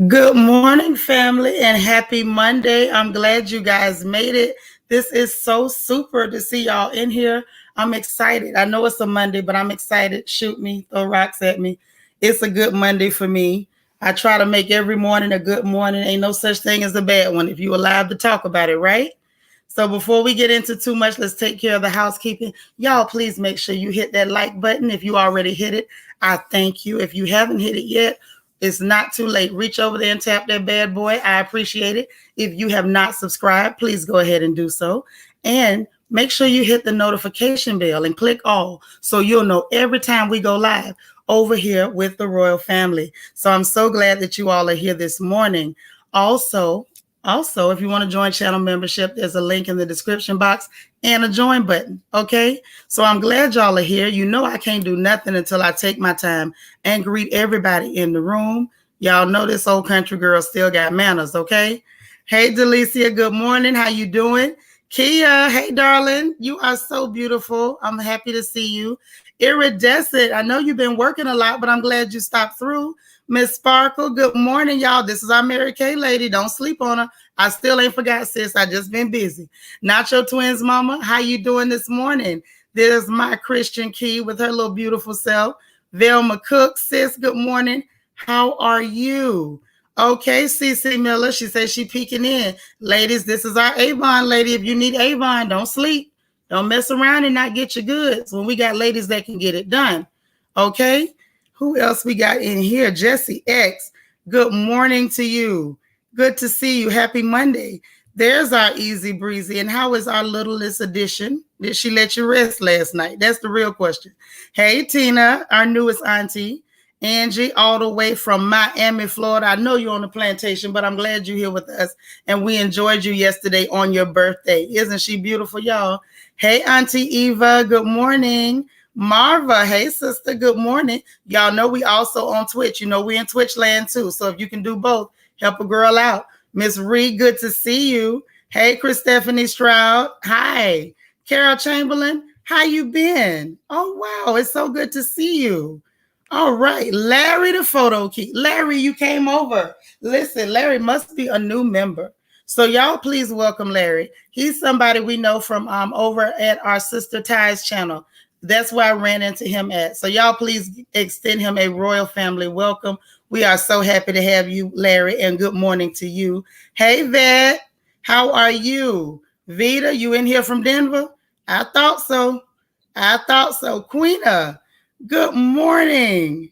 Good morning, family, and happy Monday. I'm glad you guys made it. This is so super to see y'all in here. I'm excited. I know it's a Monday, but I'm excited. Shoot me, throw rocks at me. It's a good Monday for me. I try to make every morning a good morning. Ain't no such thing as a bad one if you're alive to talk about it, right? So before we get into too much, let's take care of the housekeeping. Y'all, please make sure you hit that like button. If you already hit it, I thank you. If you haven't hit it yet, it's not too late. Reach over there and tap that bad boy. I appreciate it. If you have not subscribed, please go ahead and do so. And make sure you hit the notification bell and click all so you'll know every time we go live over here with the royal family. So I'm so glad that you all are here this morning. Also, if you want to join channel membership, there's a link in the description box and a join button. Okay. So I'm glad y'all are here. You know, I can't do nothing until I take my time and greet everybody in the room. Y'all know this old country girl still got manners. Okay. Hey, Delicia. Good morning. How you doing? Kia. Hey, darling. You are so beautiful. I'm happy to see you. Iridescent. I know you've been working a lot, but I'm glad you stopped through. Miss Sparkle, good morning, y'all. This is our Mary Kay lady. Don't sleep on her. I still ain't forgot, sis. I just been busy. Not your twins, mama. How you doing this morning? There's my Christian Key with her little beautiful self. Velma Cook, sis, good morning. How are you? Okay, CC Miller, she says she peeking in. Ladies, this is our Avon lady. If you need Avon, don't sleep. Don't mess around and not get your goods when we got ladies that can get it done. Okay? Who else we got in here? Jessie X. Good morning to you. Good to see you. Happy Monday. There's our Easy Breezy. And how is our littlest edition? Did she let you rest last night? That's the real question. Hey, Tina, our newest auntie. Angie, all the way from Miami, Florida. I know you're on the plantation, but I'm glad you're here with us. And we enjoyed you yesterday on your birthday. Isn't she beautiful, y'all? Hey, Auntie Eva. Good morning. Marva, hey sister, good morning. Y'all know we also on Twitch. You know we in Twitch land too. So if you can do both, help a girl out. Miss Reed, good to see you. Hey, Chris Stephanie Stroud. Hi. Carol Chamberlain, how you been? Oh, wow. It's so good to see you. All right. Larry the photo key. Larry, you came over. Listen, Larry must be a new member. So y'all please welcome Larry. He's somebody we know from over at our Sister Ties channel. That's where I ran into him at. So y'all please extend him a royal family welcome. We are so happy to have you, Larry, and good morning to you. Hey, Vet, how are you? Vita, you in here from Denver? I thought so. Queena, good morning.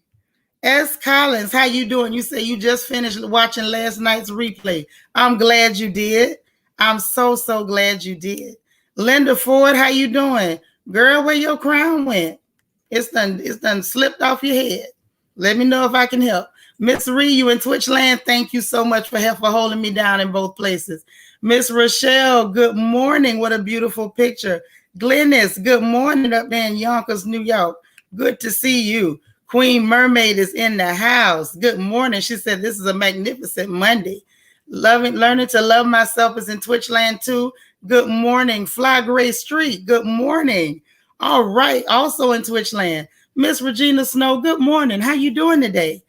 S. Collins, how you doing? You say you just finished watching last night's replay. I'm glad you did. I'm so glad you did. Linda Ford, how you doing? Girl, where your crown went? It's done slipped off your head. Let me know if I can help. Miss Ree, you in Twitch land, thank you so much for holding me down in both places. Miss Rochelle, good morning. What a beautiful picture. Glennis, good morning up there in Yonkers, New York. Good to see you. Queen Mermaid is in the house. Good morning. She said this is a magnificent Monday. Learning to love myself is in Twitch land too. Good morning. Fly Gray Street. Good morning. All right. Also in Twitch land. Miss Regina Snow. Good morning. How you doing today?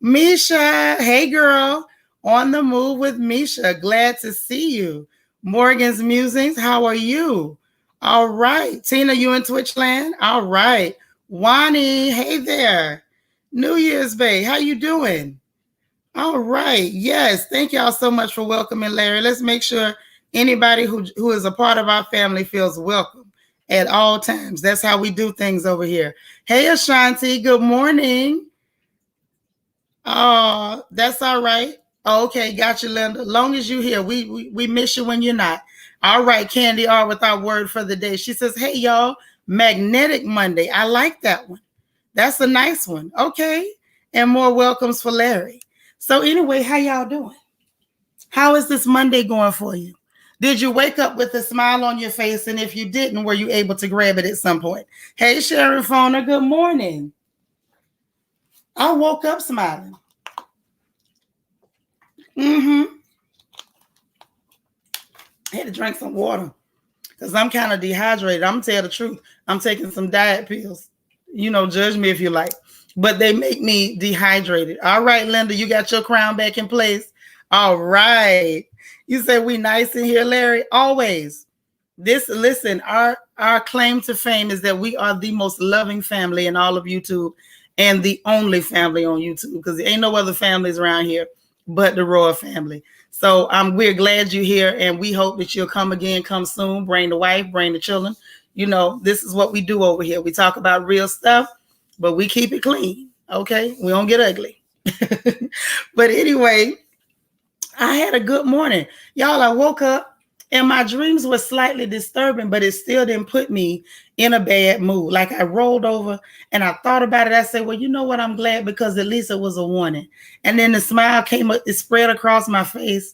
Misha. Hey, girl. On the move with Misha. Glad to see you. Morgan's Musings. How are you? All right. Tina, you in Twitch land? All right. Wani. Hey there. New Year's Bay. How you doing? All right. Yes. Thank y'all so much for welcoming Larry. Let's make sure anybody who is a part of our family feels welcome at all times. That's how we do things over here. Hey, Ashanti. Good morning. Oh, that's all right. Okay. Got you, Linda. Long as you're here, we miss you when you're not. All right. Candy R with our word for the day. She says, hey, y'all, Magnetic Monday. I like that one. That's a nice one. Okay. And more welcomes for Larry. So anyway, how y'all doing? How is this Monday going for you? Did you wake up with a smile on your face? And if you didn't, were you able to grab it at some point? Hey, Sharon Fona, good morning. I woke up smiling. I had to drink some water because I'm kind of dehydrated. I'm going to tell the truth. I'm taking some diet pills. You know, judge me if you like. but they make me dehydrated. All right, Linda, you got your crown back in place. All right. You said we nice in here, Larry. Always. Listen, our claim to fame is that we are the most loving family in all of YouTube and the only family on YouTube, because there ain't no other families around here but the royal family. So we're glad you're here, and we hope that you'll come again, come soon, bring the wife, bring the children. You know, this is what we do over here. We talk about real stuff, but we keep it clean. Okay, we don't get ugly. But anyway, I had a good morning, y'all. I woke up and my dreams were slightly disturbing, but it still didn't put me in a bad mood. Like, I rolled over and I thought about it. I said, well, you know what? I'm glad, because at least it was a warning. And then the smile came up, it spread across my face,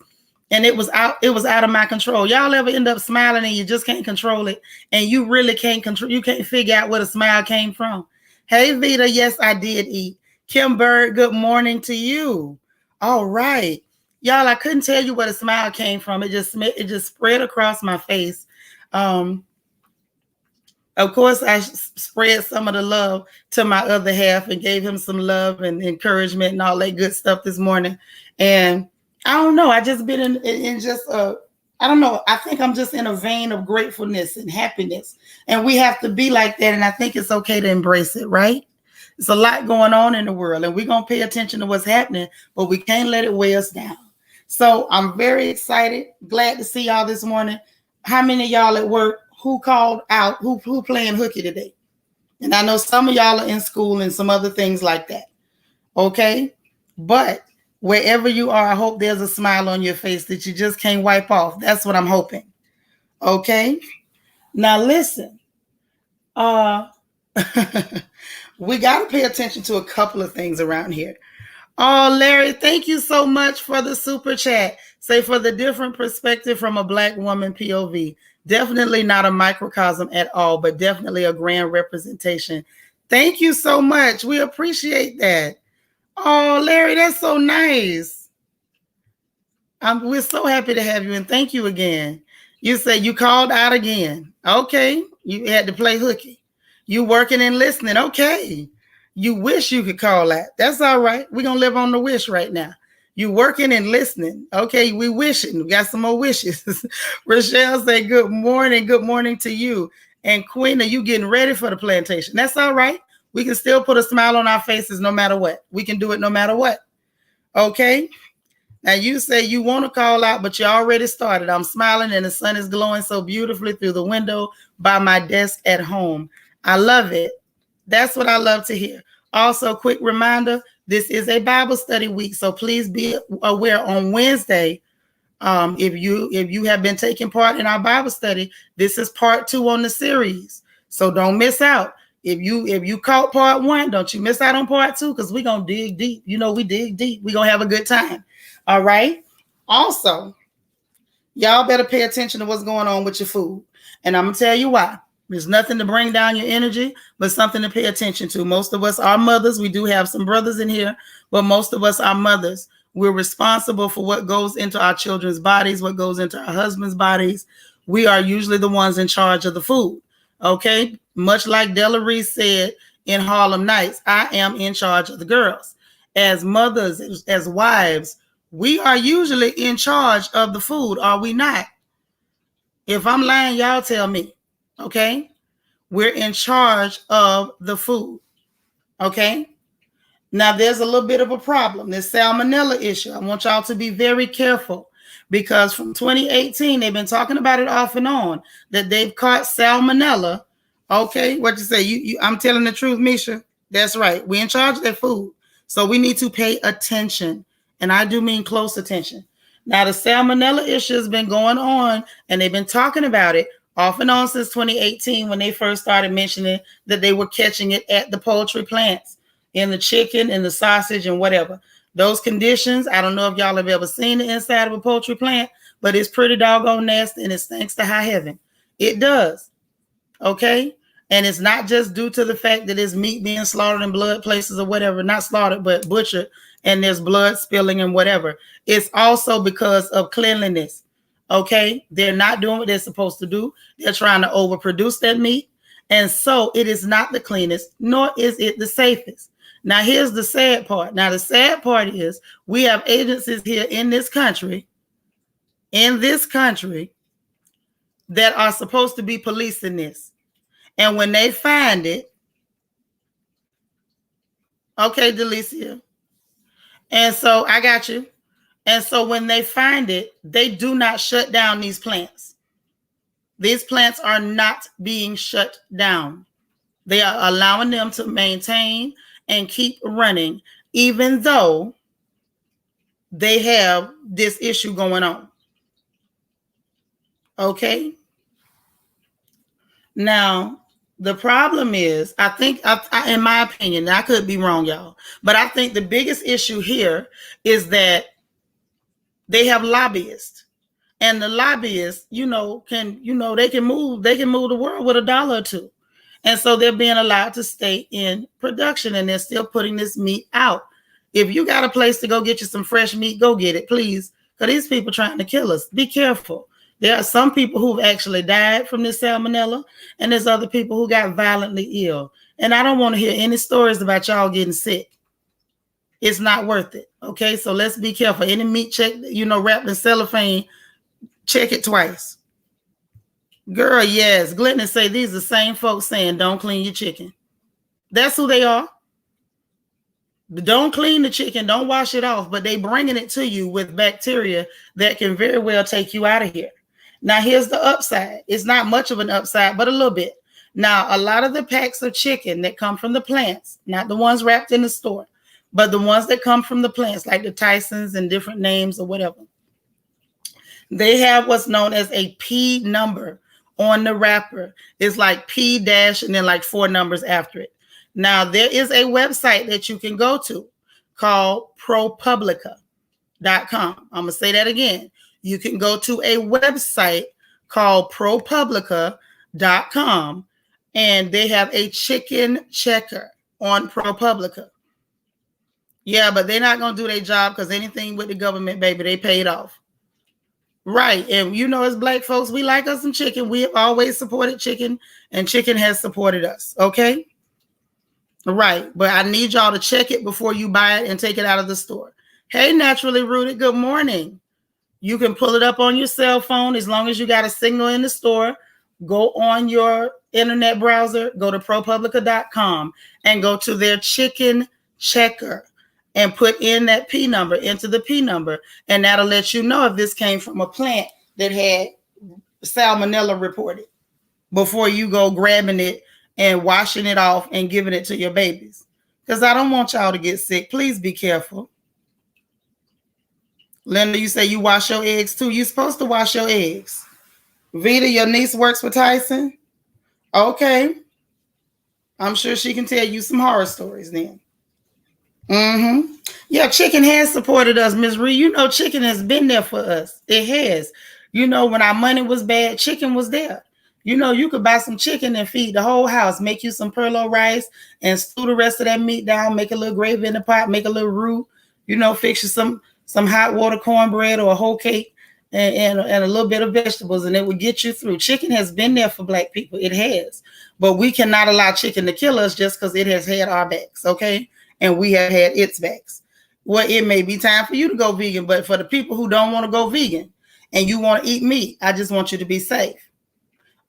and it was out of my control. Y'all ever end up smiling and you just can't control it, and you really can't control, you can't figure out where the smile came from? Hey, Vita, yes, I did eat. Kim Bird, good morning to you. All right. Y'all, I couldn't tell you where the smile came from. It just spread across my face. Of course, I spread some of the love to my other half and gave him some love and encouragement and all that good stuff this morning. And I don't know. I just been in just I don't know. I think I'm just in a vein of gratefulness and happiness. And we have to be like that. And I think it's okay to embrace it, right? There's a lot going on in the world, and we're going to pay attention to what's happening, but we can't let it weigh us down. So I'm very excited. Glad to see y'all this morning. How many of y'all at work who called out, who playing hooky today? And I know some of y'all are in school and some other things like that. Okay? But wherever you are, I hope there's a smile on your face that you just can't wipe off. That's what I'm hoping. Okay? Now listen. We got to pay attention to a couple of things around here. Oh, Larry, thank you so much for the super chat. Say, for the different perspective from a Black woman POV. Definitely not a microcosm at all, but definitely a grand representation. Thank you so much. We appreciate that. Oh, Larry, that's so nice. We're so happy to have you, and thank you again. You said you called out again. Okay. You had to play hooky. You working and listening. Okay. You wish you could call that. That's all right. We're going to live on the wish right now. You working and listening. Okay, we wishing. We got some more wishes. Rochelle said, good morning. Good morning to you. And Queen, are you getting ready for the plantation? That's all right. We can still put a smile on our faces no matter what. We can do it no matter what. Okay? Now, you say you want to call out, but you already started. I'm smiling and the sun is glowing so beautifully through the window by my desk at home. I love it. That's what I love to hear. Also, quick reminder, this is a Bible study week, so please be aware on Wednesday, if you have been taking part in our Bible study, this is part 2 on the series. So don't miss out. If you caught part 1, don't you miss out on part 2, because we're going to dig deep. You know, we dig deep. We're going to have a good time. All right. Also, y'all better pay attention to what's going on with your food. And I'm going to tell you why. There's nothing to bring down your energy, but something to pay attention to. Most of us are mothers. We do have some brothers in here, but most of us are mothers. We're responsible for what goes into our children's bodies, what goes into our husbands' bodies. We are usually the ones in charge of the food. Okay? Much like Della Reese said in Harlem Nights, I am in charge of the girls. As mothers, as wives, we are usually in charge of the food, are we not? If I'm lying, y'all tell me. Okay, we're in charge of the food. Okay, now there's a little bit of a problem. This salmonella issue. I want y'all to be very careful, because from 2018 they've been talking about it off and on that they've caught salmonella. Okay, what you say? I'm telling the truth, Misha. That's right. We're in charge of that food, so we need to pay attention, and I do mean close attention. Now the salmonella issue has been going on, and they've been talking about it off and on since 2018, when they first started mentioning that they were catching it at the poultry plants, in the chicken, in the sausage, and whatever. Those conditions, I don't know if y'all have ever seen the inside of a poultry plant, but it's pretty doggone nasty, and it stinks to high heaven. It does. Okay? And it's not just due to the fact that it's meat being slaughtered in blood places or whatever, not slaughtered, but butchered, and there's blood spilling and whatever. It's also because of cleanliness. Okay, they're not doing what they're supposed to do. They're trying to overproduce that meat. And so it is not the cleanest, nor is it the safest. Now, here's the sad part. Now, the sad part is we have agencies here in this country, that are supposed to be policing this. And when they find it, okay, Delicia. And so I got you. And so when they find it, they do not shut down these plants. These plants are not being shut down. They are allowing them to maintain and keep running, even though they have this issue going on. Okay? Now, the problem is, I think, in my opinion, I could be wrong, y'all, but I think the biggest issue here is that they have lobbyists. And the lobbyists, they can move the world with $1 or $2. And so they're being allowed to stay in production, and they're still putting this meat out. If you got a place to go get you some fresh meat, go get it, please. Because these people trying to kill us. Be careful. There are some people who've actually died from this salmonella, and there's other people who got violently ill. And I don't want to hear any stories about y'all getting sick. It's not worth it. Okay, so let's be careful. Any meat check, wrapped in cellophane, check it twice. Girl, yes. Glennon say these are the same folks saying don't clean your chicken. That's who they are. Don't clean the chicken. Don't wash it off. But they bringing it to you with bacteria that can very well take you out of here. Now, here's the upside. It's not much of an upside, but a little bit. Now, a lot of the packs of chicken that come from the plants, not the ones wrapped in the store, but the ones that come from the plants, like the Tysons and different names or whatever, they have what's known as a P number on the wrapper. It's like P dash and then like 4 numbers after it. Now, there is a website that you can go to called ProPublica.com. I'm going to say that again. You can go to a website called ProPublica.com, and they have a chicken checker on ProPublica. Yeah, but they're not going to do their job because anything with the government, baby, they paid off. Right. And as Black folks, we like us some chicken. We have always supported chicken, and chicken has supported us. Okay. Right. But I need y'all to check it before you buy it and take it out of the store. Hey, Naturally Rooted, good morning. You can pull it up on your cell phone as long as you got a signal in the store. Go on your internet browser, go to ProPublica.com and go to their chicken checker and put in that P number into the P number. And that'll let you know if this came from a plant that had salmonella reported before you go grabbing it and washing it off and giving it to your babies. Because I don't want y'all to get sick. Please be careful. Linda, you say you wash your eggs too. You're supposed to wash your eggs. Vita, your niece works for Tyson? Okay. I'm sure she can tell you some horror stories then. Mm-hmm. Yeah, chicken has supported us, Ms. Ree. Chicken has been there for us. It has. When our money was bad, chicken was there. You could buy some chicken and feed the whole house, make you some perlo rice and stew the rest of that meat down, make a little gravy in the pot, make a little roux, fix you some hot water cornbread or a whole cake and a little bit of vegetables, and it would get you through. Chicken has been there for Black people. It has. But we cannot allow chicken to kill us just because it has had our backs, okay? And we have had its backs. Well, it may be time for you to go vegan, but for the people who don't want to go vegan and you want to eat meat, I just want you to be safe.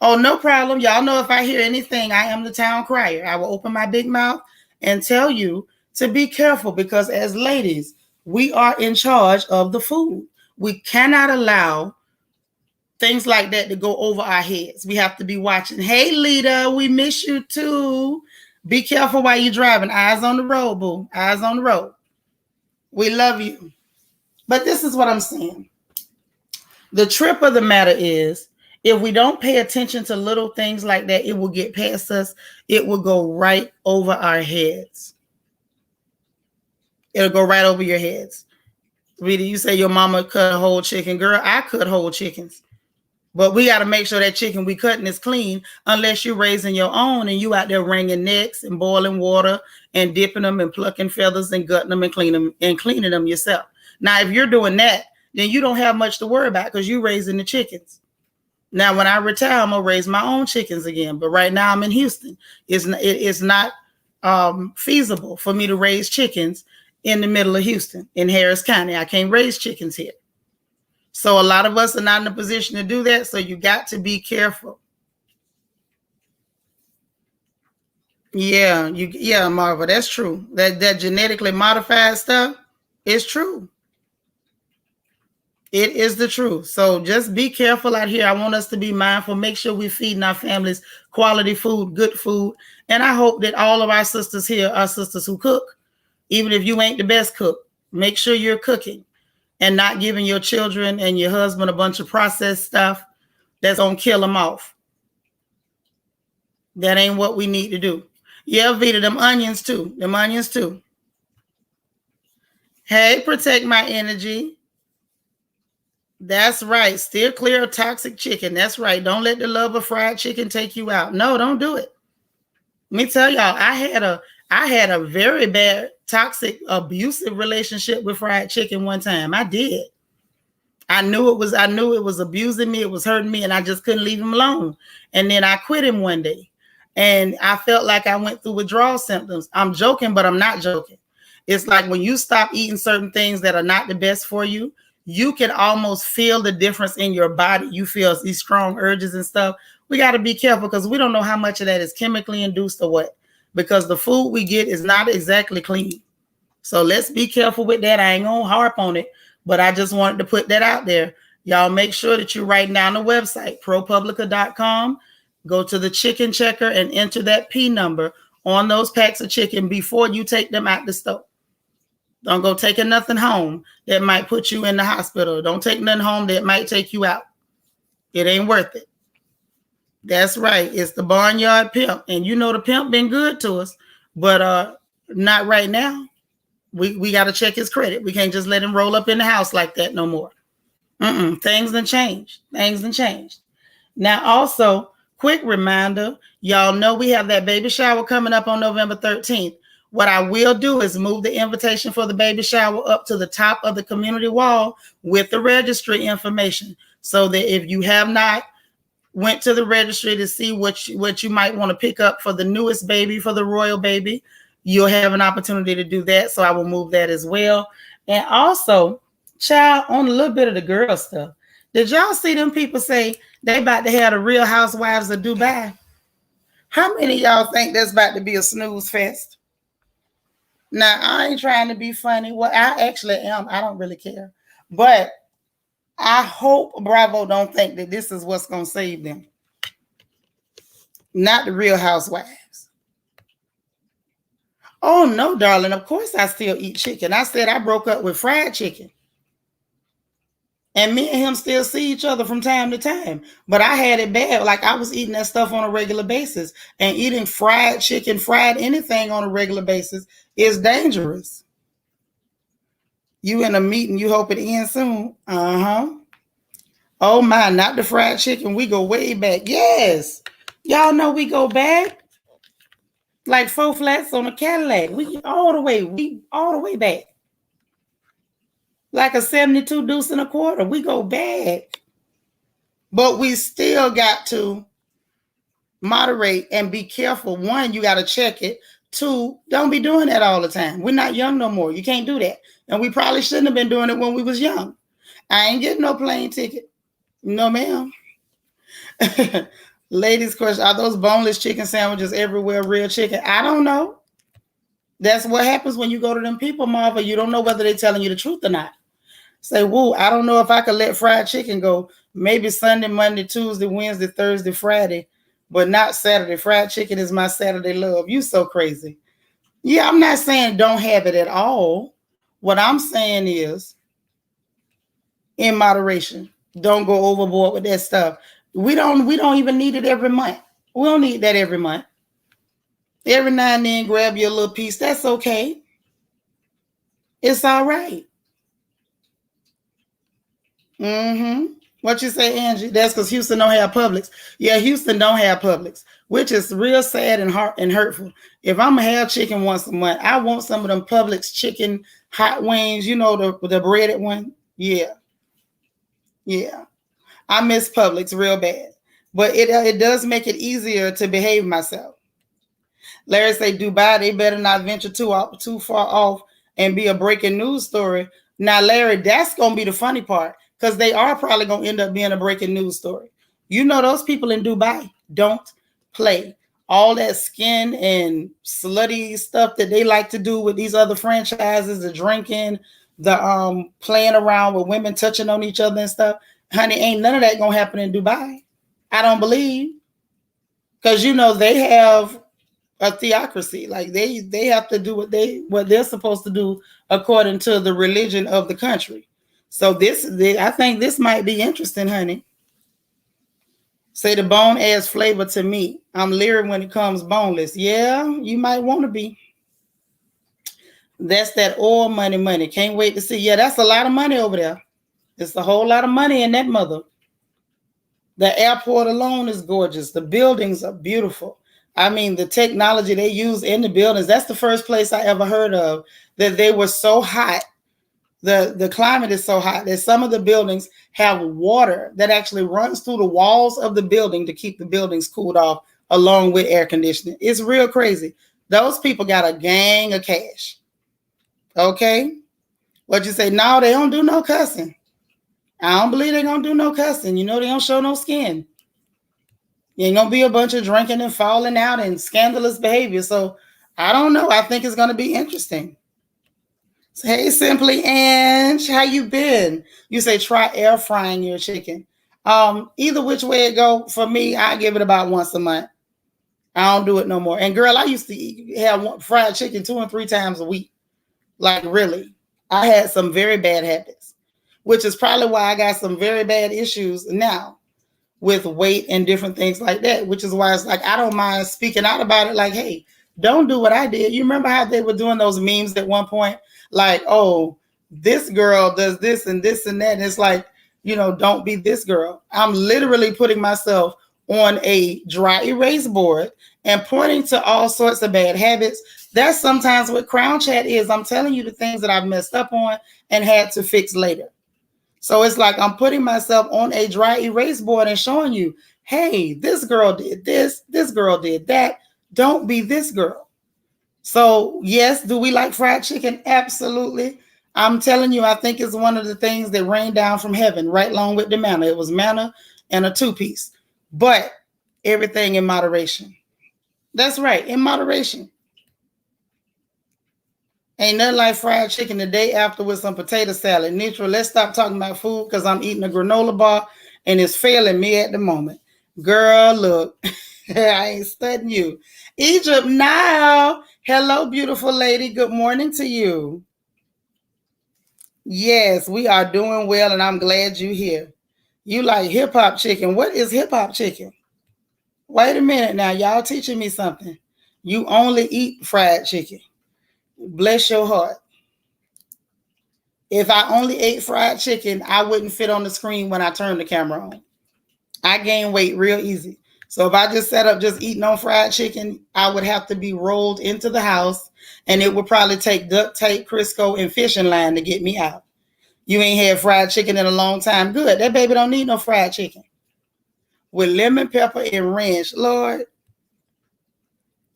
Oh, no problem. Y'all know if I hear anything, I am the town crier. I will open my big mouth and tell you to be careful, because as ladies, we are in charge of the food. We cannot allow things like that to go over our heads. We have to be watching. Hey, Lita, we miss you too. Be careful while you're driving. Eyes on the road, boo. Eyes on the road. We love you. But this is what I'm saying. The trip of the matter is, if we don't pay attention to little things like that, it will get past us. It will go right over our heads. It'll go right over your heads. Rita, you say your mama cut a whole chicken. Girl, I cut whole chickens. But we got to make sure that chicken we cutting is clean, unless you're raising your own and you out there wringing necks and boiling water and dipping them and plucking feathers and gutting them and cleaning them yourself. Now, if you're doing that, then you don't have much to worry about because you're raising the chickens. Now, when I retire, I'm going to raise my own chickens again. But right now I'm in Houston. It's not feasible for me to raise chickens in the middle of Houston, in Harris County. I can't raise chickens here. So a lot of us are not in a position to do that. So you got to be careful. Yeah, Marva, that's true. That genetically modified stuff is true. It is the truth. So just be careful out here. I want us to be mindful. Make sure we're feeding our families quality food, good food. And I hope that all of our sisters here are sisters who cook. Even if you ain't the best cook, make sure you're cooking and not giving your children and your husband a bunch of processed stuff that's going to kill them off. That ain't what we need to do. Yeah, Vita, them onions too. Them onions too. Hey, protect my energy. That's right. Steer clear of toxic chicken. That's right. Don't let the love of fried chicken take you out. No, don't do it. Let me tell y'all, I had a very bad, toxic, abusive relationship with fried chicken one time. I did. I knew it was abusing me, it was hurting me, and I just couldn't leave him alone. And then I quit him one day. And I felt like I went through withdrawal symptoms. I'm joking, but I'm not joking. It's like when you stop eating certain things that are not the best for you, you can almost feel the difference in your body. You feel these strong urges and stuff. We got to be careful because we don't know how much of that is chemically induced or what, because the food we get is not exactly clean. So let's be careful with that. I ain't going to harp on it, but I just wanted to put that out there. Y'all make sure that you write down the website, ProPublica.com. Go to the chicken checker and enter that P number on those packs of chicken before you take them out the store. Don't go taking nothing home that might put you in the hospital. Don't take nothing home that might take you out. It ain't worth it. That's right. It's the barnyard pimp. And you know the pimp been good to us, but not right now. We got to check his credit. We can't just let him roll up in the house like that no more. Things done changed. Things done changed. Now, also, quick reminder, y'all know we have that baby shower coming up on November 13th. What I will do is move the invitation for the baby shower up to the top of the community wall with the registry information, so that if you have not went to the registry to see what you might want to pick up for the newest baby, for the royal baby, you'll have an opportunity to do that. So I will move that as well. And also, child, on a little bit of the girl stuff. Did y'all see them people say they about to have the Real Housewives of Dubai? How many of y'all think that's about to be a snooze fest? Now, I ain't trying to be funny. Well, I actually am. I don't really care. But I hope Bravo don't think that this is what's going to save them. Not the Real Housewives. Oh, no, darling. Of course I still eat chicken. I said I broke up with fried chicken. And me and him still see each other from time to time. But I had it bad. Like, I was eating that stuff on a regular basis. And eating fried chicken, fried anything on a regular basis is dangerous. You in a meeting, you hope it ends soon. Oh, my, not the fried chicken. We go way back. Yes. Y'all know we go back. Like 4 flats on a Cadillac. We all the way back. Like a 72 deuce and a quarter. We go back. But we still got to moderate and be careful. 1, you got to check it. 2, don't be doing that all the time. We're not young no more. You can't do that. And we probably shouldn't have been doing it when we was young. I ain't getting no plane ticket. No, ma'am. Ladies' question, are those boneless chicken sandwiches everywhere real chicken? I don't know. That's what happens when you go to them people, Marva. You don't know whether they're telling you the truth or not. Say, woo, I don't know if I could let fried chicken go. Maybe Sunday, Monday, Tuesday, Wednesday, Thursday, Friday, but not Saturday. Fried chicken is my Saturday love. You so crazy. Yeah, I'm not saying don't have it at all. What I'm saying is in moderation. Don't go overboard with that stuff. We don't even need it every month. We don't need that every month. Every now and then grab your little piece. That's okay. It's all right. What you say, Angie? That's because Houston don't have Publix. Yeah, Houston don't have Publix, which is real sad and hurtful. If I'm gonna have chicken once a month, I want some of them Publix chicken hot wings. You know, the breaded one. Yeah. I miss Publix real bad, but it does make it easier to behave myself. Larry say Dubai, they better not venture too far off and be a breaking news story. Now, Larry, that's gonna be the funny part, because they are probably gonna end up being a breaking news story. You know, those people in Dubai don't play. All that skin and slutty stuff that they like to do with these other franchises, the drinking, the playing around with women touching on each other and stuff. Honey, ain't none of that gonna happen in Dubai. I don't believe. Because you know they have a theocracy. Like they have to do what they're supposed to do according to the religion of the country. So I think this might be interesting, honey. Say the bone adds flavor to meat. I'm leery when it comes boneless. Yeah, you might want to be. That's that oil money. Can't wait to see. Yeah, that's a lot of money over there. It's a whole lot of money in that mother. The airport alone is gorgeous. The buildings are beautiful. I mean, the technology they use in the buildings, that's the first place I ever heard of that they were so hot. The climate is so hot that some of the buildings have water that actually runs through the walls of the building to keep the buildings cooled off along with air conditioning. It's real crazy. Those people got a gang of cash. Okay? What you say? No, they don't do no cussing. I don't believe they're going to do no cussing. You know, they don't show no skin. You ain't going to be a bunch of drinking and falling out and scandalous behavior. So I don't know. I think it's going to be interesting. So, hey, Simply Ange, how you been? You say try air frying your chicken. Either which way it go, for me, I give it about once a month. I don't do it no more. And girl, I used to have fried chicken 2 and 3 times a week. Like really. I had some very bad habits, which is probably why I got some very bad issues now with weight and different things like that, which is why it's like I don't mind speaking out about it. Like, hey, don't do what I did. You remember how they were doing those memes at one point? Like, oh, this girl does this and that. And it's like, you know, don't be this girl. I'm literally putting myself on a dry erase board and pointing to all sorts of bad habits. That's sometimes what Crown Chat is. I'm telling you the things that I've messed up on and had to fix later. So it's like I'm putting myself on a dry erase board and showing you, hey, this girl did this girl did that. Don't be this girl. So yes, do we like fried chicken? Absolutely. I'm telling you, I think it's one of the things that rained down from heaven right along with the manna. It was manna and a 2-piece, but everything in moderation. That's right, in moderation. Ain't nothing like fried chicken the day after with some potato salad. Neutral, let's stop talking about food because I'm eating a granola bar and it's failing me at the moment. Girl, look, I ain't studying you. Egypt now. Hello, beautiful lady. Good morning to you. Yes, we are doing well and I'm glad you're here. You like hip-hop chicken. What is hip-hop chicken? Wait a minute now. Y'all teaching me something. You only eat fried chicken. Bless your heart. If I only ate fried chicken, I wouldn't fit on the screen when I turn the camera on. I gain weight real easy. So if I just set up just eating on fried chicken, I would have to be rolled into the house and it would probably take duct tape, Crisco, and fishing line to get me out. You ain't had fried chicken in a long time. Good. That baby don't need no fried chicken. With lemon pepper and ranch. Lord,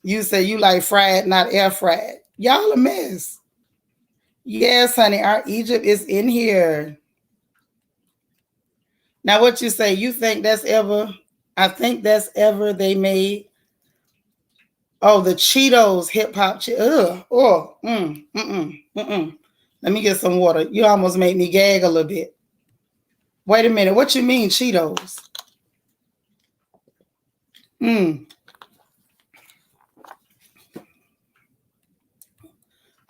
you say you like fried, not air fried. Y'all a mess. Yes, honey, our Egypt is in here. Now, what you say? You think that's ever? I think that's ever they made. Oh, the Cheetos hip hop. Let me get some water. You almost made me gag a little bit. Wait a minute. What you mean Cheetos?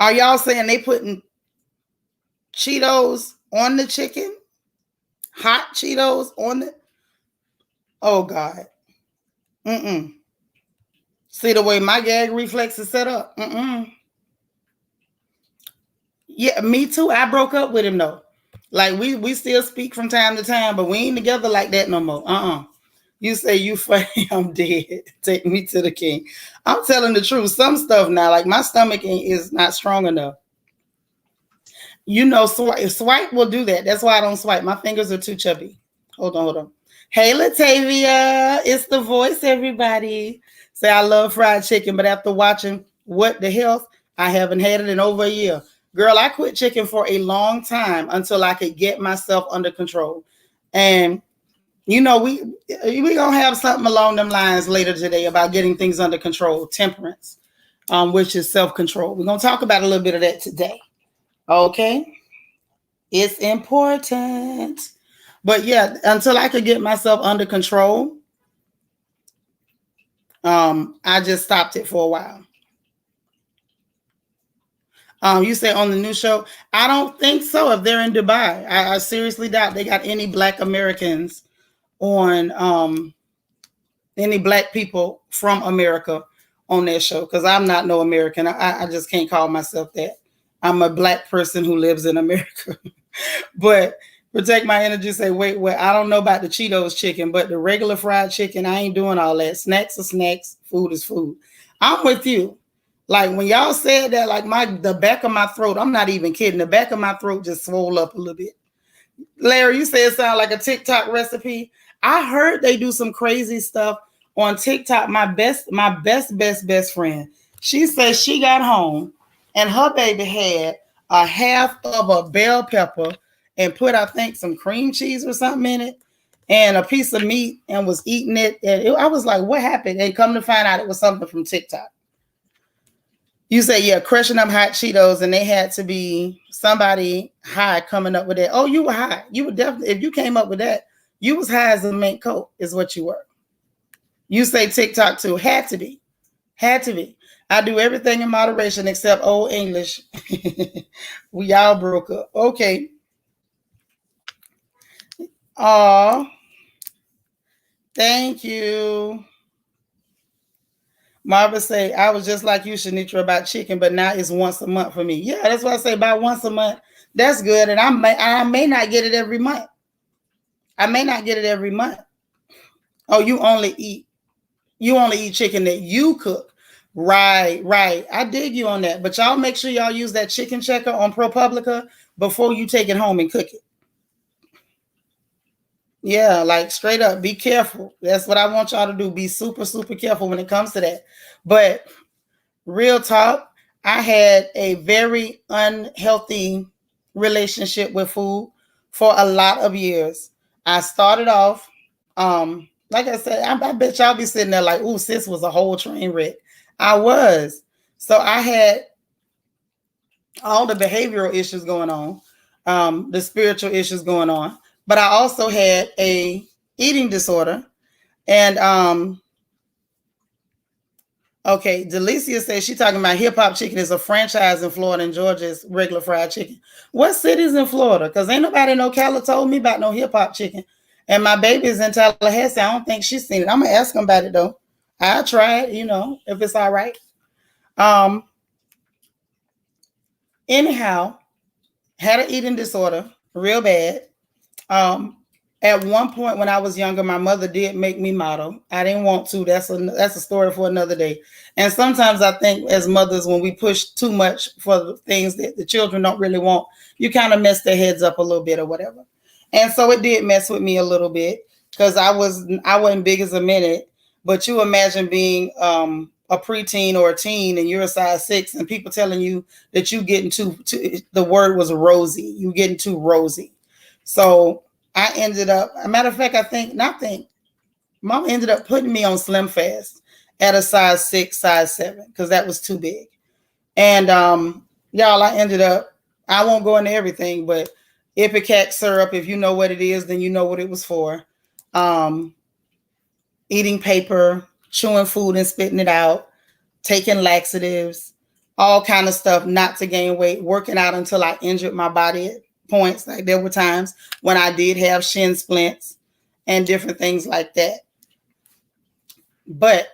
Are y'all saying they putting Cheetos on the chicken? Hot Cheetos on the... Oh, God. See the way my gag reflex is set up? Yeah, me too. I broke up with him, though. Like, we still speak from time to time, but we ain't together like that no more. You say you funny, I'm dead. Take me to the king. I'm telling the truth. Some stuff now, like my stomach is not strong enough. You know, swipe will do that. That's why I don't swipe. My fingers are too chubby. Hold on. Hey, Latavia. It's the voice, everybody. Say, I love fried chicken, but after watching What the Health, I haven't had it in over a year. Girl, I quit chicken for a long time until I could get myself under control. And, you know, we going to have something along them lines later today about getting things under control, temperance, which is self-control. We're going to talk about a little bit of that today. Okay? It's important. But yeah, until I could get myself under control, I just stopped it for a while. You say on the new show, I don't think so. If they're in Dubai, I seriously doubt they got any Black Americans on, any Black people from America on their show, because I'm not no American. I just can't call myself that. I'm a Black person who lives in America. But Protect My Energy say, wait, I don't know about the Cheetos chicken, but the regular fried chicken, I ain't doing all that. Snacks are snacks, food is food. I'm with you. Like when y'all said that, like the back of my throat, I'm not even kidding. The back of my throat just swole up a little bit. Larry, you said it sounded like a TikTok recipe. I heard they do some crazy stuff on TikTok. My best friend, she says she got home and her baby had a half of a bell pepper and put, I think, some cream cheese or something in it and a piece of meat and was eating it. And I was like, what happened? And come to find out it was something from TikTok. You say, yeah, crushing up hot Cheetos, and they had to be somebody high coming up with that. Oh, you were high. You were definitely, if you came up with that, you was high as a mint coat is what you were. You say TikTok too. Had to be. Had to be. I do everything in moderation except old English. We all broke up. Okay. Oh, thank you. Marva say, I was just like you, Shanitra, about chicken, but now it's once a month for me. Yeah, that's what I say, about once a month. That's good. And I may not get it every month. I may not get it every month. Oh, you only eat chicken that you cook. Right. I dig you on that. But y'all make sure y'all use that chicken checker on ProPublica before you take it home and cook it. Yeah, like straight up, be careful. That's what I want y'all to do. Be super, super careful when it comes to that. But real talk, I had a very unhealthy relationship with food for a lot of years. I started off, like I said, I bet y'all be sitting there like, ooh, sis was a whole train wreck. I was. So I had all the behavioral issues going on, the spiritual issues going on, but I also had a eating disorder. And okay, Delicia says she's talking about Hip Hop Chicken is a franchise in Florida and Georgia's regular fried chicken. What cities in Florida? Because ain't nobody in Ocala told me about no Hip Hop Chicken. And my baby is in Tallahassee. I don't think she's seen it. I'm going to ask them about it, though. I'll try it, if it's all right. Anyhow, had an eating disorder real bad. At one point when I was younger, my mother did make me model. I didn't want to. That's a story for another day. And sometimes I think as mothers, when we push too much for the things that the children don't really want, you kind of mess their heads up a little bit or whatever. And so it did mess with me a little bit because I wasn't big as a minute. But you imagine being a preteen or a teen and you're a size 6 and people telling you that you getting too the word was rosy. You getting too rosy. So I ended up, a matter of fact, Mom ended up putting me on Slim Fast at a size 6, size 7, because that was too big. And y'all, I ended up, I won't go into everything, but Ipecac syrup, if you know what it is, then you know what it was for. Eating paper, chewing food and spitting it out, taking laxatives, all kind of stuff not to gain weight, working out until I injured my body points. Like there were times when I did have shin splints and different things like that. But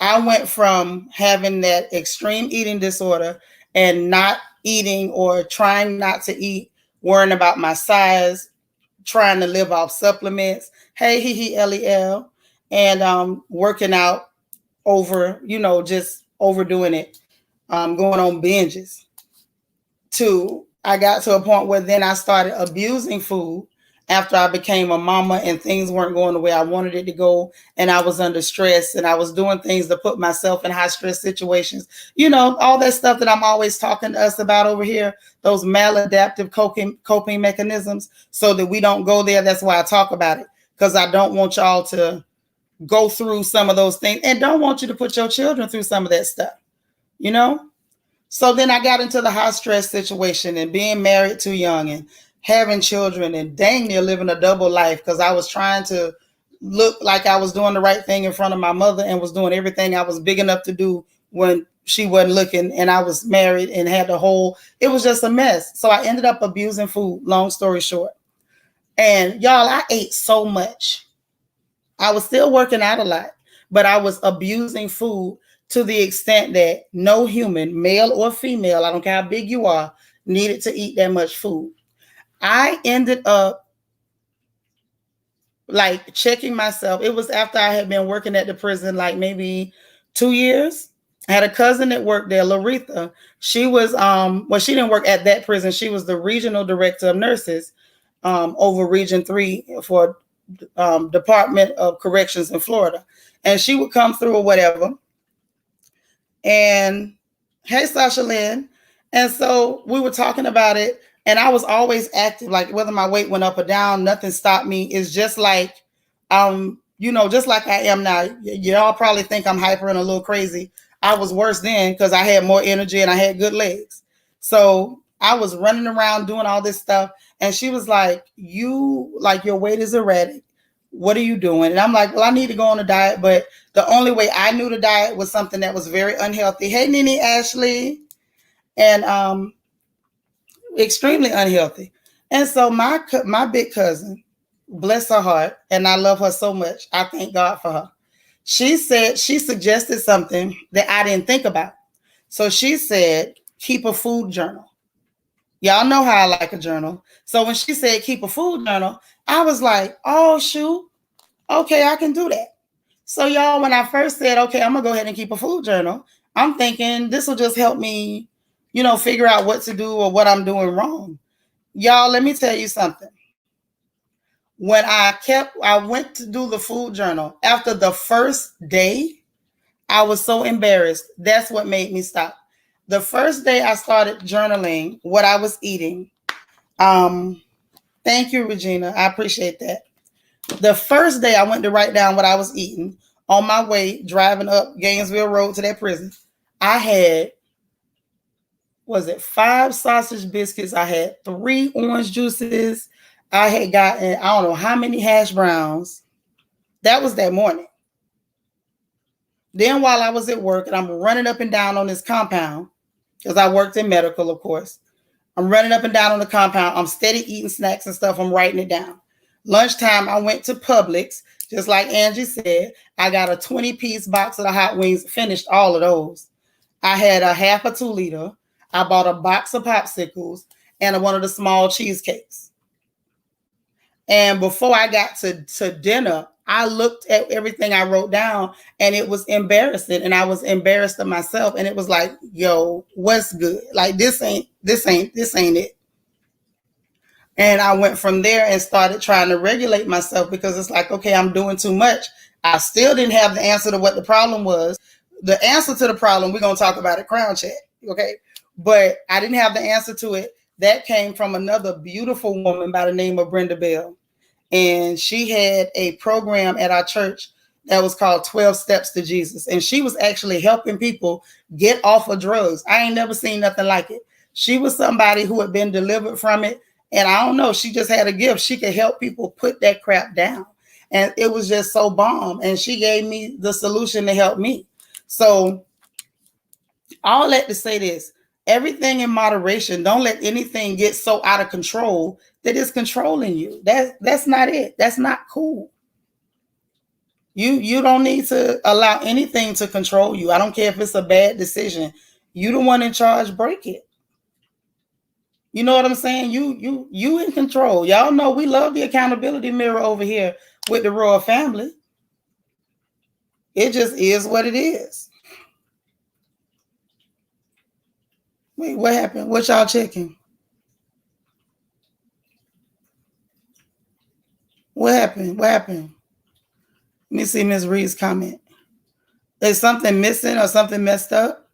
I went from having that extreme eating disorder and not eating or trying not to eat, worrying about my size, trying to live off supplements, LEL, and working out over, just overdoing it, going on binges. I got to a point where then I started abusing food after I became a mama and things weren't going the way I wanted it to go. And I was under stress and I was doing things to put myself in high stress situations. You know, all that stuff that I'm always talking to us about over here, those maladaptive coping mechanisms, so that we don't go there. That's why I talk about it, because I don't want y'all to go through some of those things and don't want you to put your children through some of that stuff, you know? So then I got into the high stress situation and being married too young and having children and dang near living a double life, because I was trying to look like I was doing the right thing in front of my mother and was doing everything I was big enough to do when she wasn't looking, and I was married and had the whole, it was just a mess. So I ended up abusing food, long story short. And y'all, I ate so much. I was still working out a lot, but I was abusing food to the extent that no human, male or female, I don't care how big you are, needed to eat that much food. I ended up like checking myself. It was after I had been working at the prison like maybe 2 years. I had a cousin that worked there, Laretha. She was well, she didn't work at that prison. She was the regional director of nurses over Region 3 for Department of Corrections in Florida. And she would come through or whatever. And hey, Sasha Lynn. And so we were talking about it. And I was always active, like whether my weight went up or down, nothing stopped me. It's just like, you know, just like I am now. Y'all probably think I'm hyper and a little crazy. I was worse then because I had more energy and I had good legs. So I was running around doing all this stuff. And she was like, your weight is erratic. What are you doing? And I'm like, well, I need to go on a diet. But the only way I knew to diet was something that was very unhealthy. Hey, Nene Ashley. And extremely unhealthy. And so my big cousin, bless her heart, and I love her so much. I thank God for her. She suggested something that I didn't think about. So she said, keep a food journal. Y'all know how I like a journal. So when she said keep a food journal, I was like, oh, shoot. Okay, I can do that. So y'all, when I first said, okay, I'm going to go ahead and keep a food journal, I'm thinking this will just help me, you know, figure out what to do or what I'm doing wrong. Y'all, let me tell you something. When I went to do the food journal, after the first day, I was so embarrassed. That's what made me stop. The first day I started journaling what I was eating. Thank you, Regina. I appreciate that. The first day I went to write down what I was eating on my way driving up Gainesville Road to that prison, I had, was it 5 sausage biscuits? I had 3 orange juices. I had gotten, I don't know how many hash browns. That was that morning. Then while I was at work and I'm running up and down on this compound, because I worked in medical, of course, I'm running up and down on the compound. I'm steady eating snacks and stuff. I'm writing it down. Lunchtime, I went to Publix, just like Angie said. I got a 20-piece box of the hot wings, finished all of those. I had a half a 2-liter. I bought a box of popsicles and one of the small cheesecakes. And before I got to dinner, I looked at everything I wrote down and it was embarrassing. And I was embarrassed of myself. And it was like, yo, what's good? Like, this ain't it. And I went from there and started trying to regulate myself, because it's like, okay, I'm doing too much. I still didn't have the answer to what the problem was. The answer to the problem, we're going to talk about it, Crown Chat. Okay. But I didn't have the answer to it. That came from another beautiful woman by the name of Brenda Bell. And she had a program at our church that was called 12 Steps to Jesus. And she was actually helping people get off of drugs. I ain't never seen nothing like it. She was somebody who had been delivered from it. And I don't know, she just had a gift. She could help people put that crap down. And it was just so bomb. And she gave me the solution to help me. So all that to say this, everything in moderation. Don't let anything get so out of control that it's controlling you. That's not it. That's not cool. You don't need to allow anything to control you. I don't care if it's a bad decision. You the one in charge, break it. You know what I'm saying? You in control. Y'all know we love the accountability mirror over here with the royal family. It just is what it is. Wait, what happened? What y'all checking? What happened? What happened? Let me see Miss Reed's comment. Is something missing or something messed up?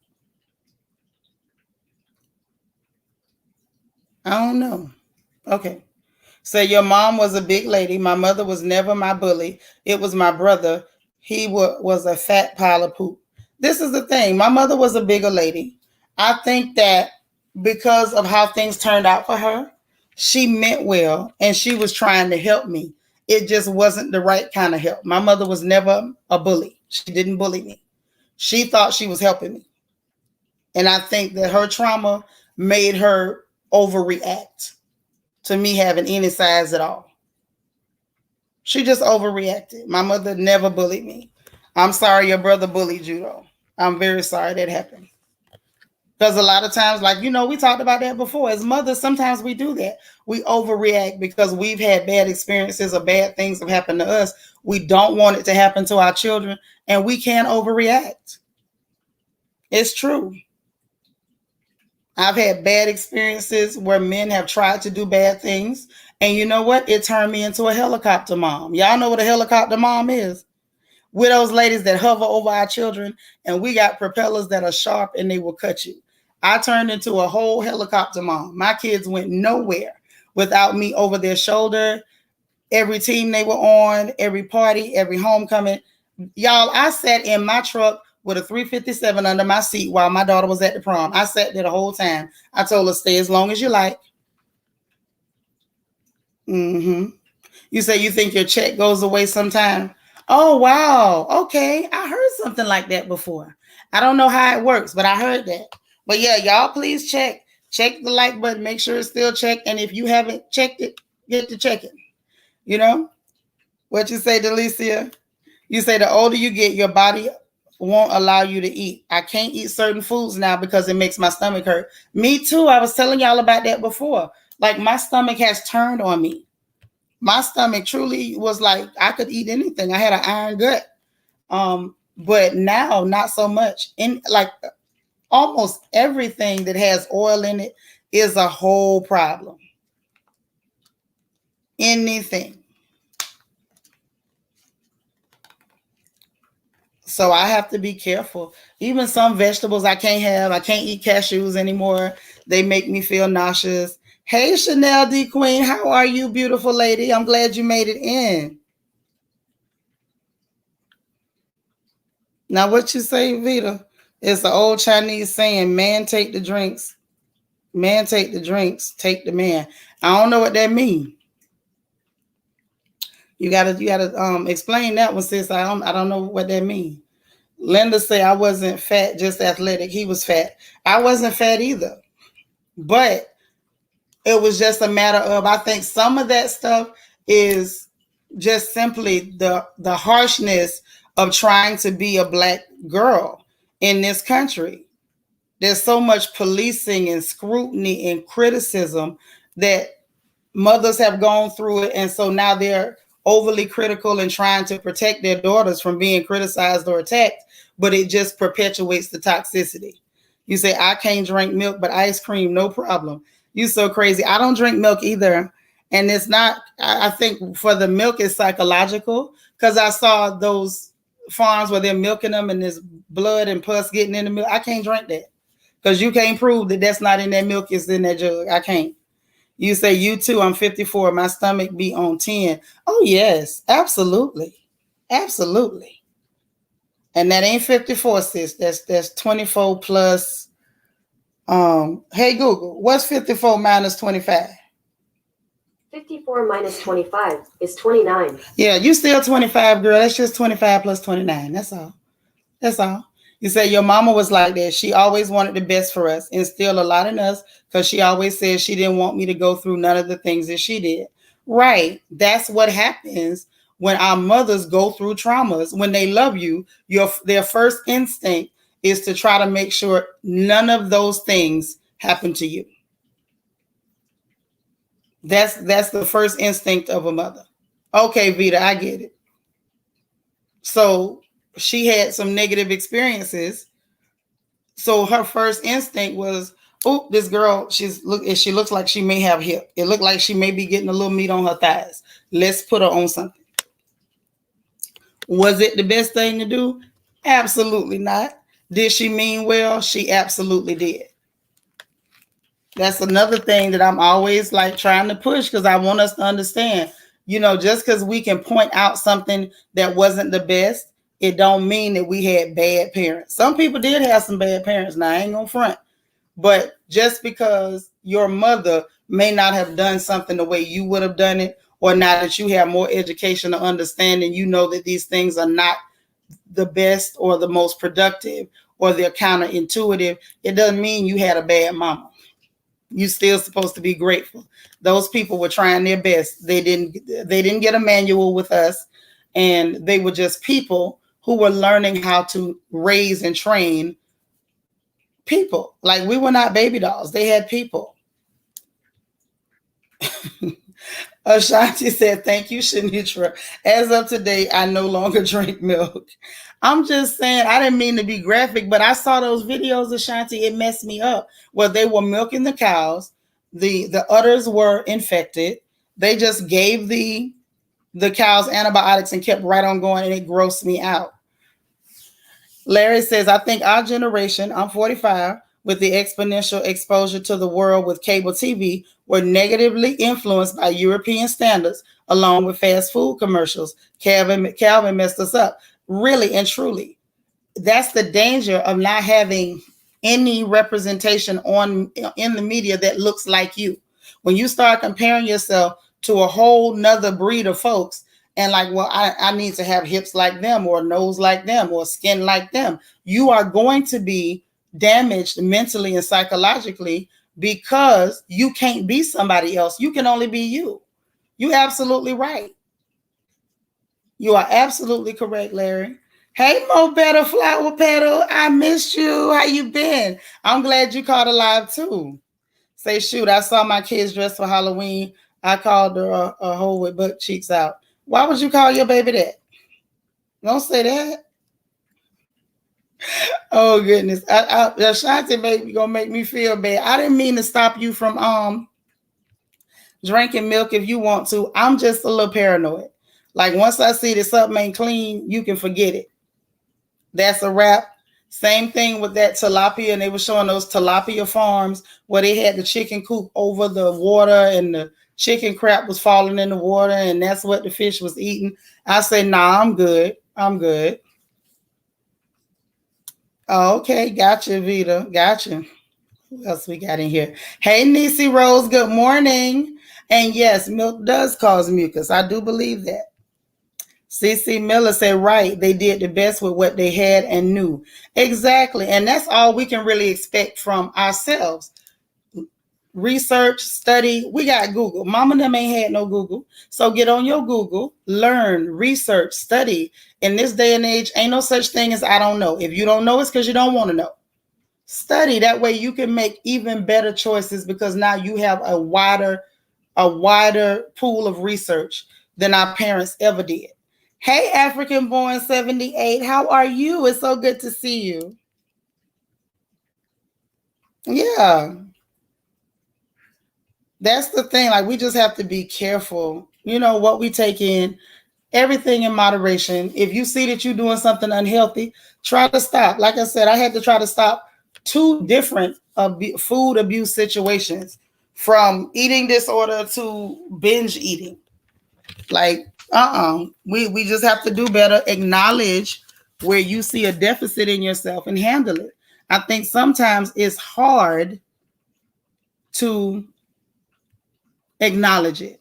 I don't know. Okay. So your mom was a big lady. My mother was never my bully. It was my brother. He was a fat pile of poop. This is the thing. My mother was a bigger lady. I think that because of how things turned out for her, she meant well and she was trying to help me. It just wasn't the right kind of help. My mother was never a bully. She didn't bully me. She thought she was helping me. And I think that her trauma made her overreact to me having any size at all. She just overreacted. My mother never bullied me. I'm sorry your brother bullied you, though. I'm very sorry that happened. Because a lot of times, like, we talked about that before. As mothers, sometimes we do that. We overreact because we've had bad experiences or bad things have happened to us. We don't want it to happen to our children, and we can overreact. It's true. I've had bad experiences where men have tried to do bad things. And you know what? It turned me into a helicopter mom. Y'all know what a helicopter mom is? We're those ladies that hover over our children, and we got propellers that are sharp and they will cut you. I turned into a whole helicopter mom. My kids went nowhere without me over their shoulder. Every team they were on, every party, every homecoming. Y'all, I sat in my truck with a 357 under my seat while my daughter was at the prom. I sat there the whole time. I told her, stay as long as you like. You say you think your check goes away sometime? Oh, wow. Okay. I heard something like that before. I don't know how it works, but I heard that. But yeah, y'all please check. Check the like button. Make sure it's still checked. And if you haven't checked it, get to check it. You know? What you say, Delicia? You say the older you get, your body won't allow you to eat. I can't eat certain foods now because it makes my stomach hurt. Me too. I was telling y'all about that before. Like my stomach has turned on me. My stomach truly was like I could eat anything. I had an iron gut. But now not so much. In like almost everything that has oil in it is a whole problem. Anything. So I have to be careful. Even some vegetables I can't have. I can't eat cashews anymore. They make me feel nauseous. Hey, Chanel D. Queen, how are you, beautiful lady? I'm glad you made it in. Now, what you say, Vita? It's the old Chinese saying, man take the drinks. Man take the drinks, take the man. I don't know what that means. You gotta explain that one, sis. I don't know what that means. Linda say I wasn't fat, just athletic. He was fat. I wasn't fat either. But it was just a matter of, I think some of that stuff is just simply the harshness of trying to be a Black girl in this country. There's so much policing and scrutiny and criticism that mothers have gone through it. And so now they're overly critical and trying to protect their daughters from being criticized or attacked, but it just perpetuates the toxicity. You say, I can't drink milk, but ice cream, no problem. You so crazy. I don't drink milk either. And it's not, I think for the milk it's psychological, because I saw those farms where they're milking them and there's blood and pus getting in the milk. I can't drink that because you can't prove that that's not in that milk, it's in that jug. I can't. You say, you too, I'm 54. My stomach be on 10. Oh, yes, absolutely. Absolutely. And that ain't 54, sis. That's 24 plus. Hey, Google, what's 54 minus 25? 54 minus 25 is 29. Yeah, you still 25, girl. That's just 25 plus 29. That's all. That's all. You say your mama was like that. She always wanted the best for us, instilled a lot in us, because she always said she didn't want me to go through none of the things that she did. Right. That's what happens when our mothers go through traumas. When they love you, their first instinct is to try to make sure none of those things happen to you. That's the first instinct of a mother. Okay, Vita, I get it. So she had some negative experiences. So her first instinct was, Oh, this girl, she looks like she may have hip. It looked like she may be getting a little meat on her thighs. Let's put her on something. Was it the best thing to do? Absolutely not. Did she mean well? She absolutely did. That's another thing that I'm always like trying to push, because I want us to understand, just because we can point out something that wasn't the best, it don't mean that we had bad parents. Some people did have some bad parents. Now I ain't gonna front. But just because your mother may not have done something the way you would have done it, or now that you have more education or understanding, you know that these things are not the best or the most productive or they're counterintuitive, it doesn't mean you had a bad mama. You still supposed to be grateful. Those people were trying their best. They didn't get a manual with us, and they were just people who were learning how to raise and train people. Like, we were not baby dolls. They had people. Ashanti said, thank you, Shanitra. As of today, I no longer drink milk. I'm just saying, I didn't mean to be graphic, but I saw those videos, Ashanti. It messed me up. Well, they were milking the cows. The udders were infected. They just gave the cows antibiotics and kept right on going, and it grossed me out. Larry says, I think our generation, I'm 45, with the exponential exposure to the world with cable TV, were negatively influenced by European standards, along with fast food commercials. Calvin messed us up. Really and truly, that's the danger of not having any representation in the media that looks like you. When you start comparing yourself to a whole nother breed of folks, and like, well, I need to have hips like them, or nose like them, or skin like them, you are going to be damaged mentally and psychologically, because you can't be somebody else. You can only be you. You're absolutely right. You are absolutely correct, Larry. Hey, Mo Better Flower Petal, I missed you. How you been? I'm glad you caught alive too. Say, shoot, I saw my kids dressed for Halloween. I called her a hoe with butt cheeks out. Why would you call your baby that? Don't say that. Oh goodness, Ashanti gonna make me feel bad. I didn't mean to stop you from drinking milk if you want to. I'm just a little paranoid. Like, once I see that something ain't clean, you can forget it. That's a wrap. Same thing with that tilapia, and they were showing those tilapia farms where they had the chicken coop over the water, and the chicken crap was falling in the water, and that's what the fish was eating. I said, nah, I'm good. I'm good. Oh, okay, gotcha, Vita. Gotcha. Who else we got in here? Hey, Nisi Rose, good morning. And yes, milk does cause mucus. I do believe that. CC Miller said, right, they did the best with what they had and knew. Exactly. And that's all we can really expect from ourselves. Research, study. We got Google. Mama and them ain't had no Google. So get on your Google, learn, research, study. In this day and age, ain't no such thing as I don't know. If you don't know, it's because you don't want to know. Study. That way you can make even better choices, because now you have a wider pool of research than our parents ever did. Hey, African born 78, how are you? It's so good to see you. Yeah. That's the thing. Like, we just have to be careful, what we take in, everything in moderation. If you see that you're doing something unhealthy, try to stop. Like I said, I had to try to stop 2 different food abuse situations, from eating disorder to binge eating. Like, we just have to do better. Acknowledge where you see a deficit in yourself and handle it. I think sometimes it's hard to acknowledge it.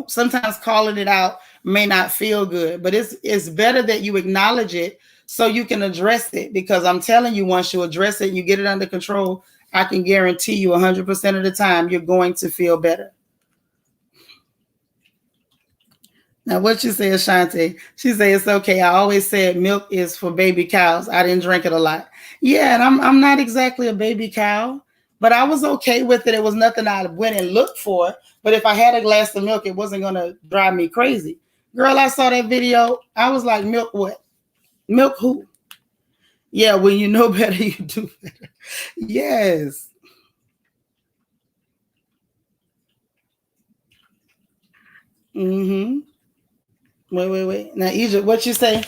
Sometimes calling it out may not feel good, but it's better that you acknowledge it so you can address it. Because I'm telling you, once you address it and you get it under control, I can guarantee you 100% of the time you're going to feel better. Now, what you say, Ashanti? She said, it's okay. I always said milk is for baby cows. I didn't drink it a lot. Yeah, and I'm not exactly a baby cow, but I was okay with it. It was nothing I went and looked for. But if I had a glass of milk, it wasn't going to drive me crazy. Girl, I saw that video. I was like, milk what? Milk who? Yeah, when you know better, you do better. Yes. Mm-hmm. Wait. Now, Egypt, what you say?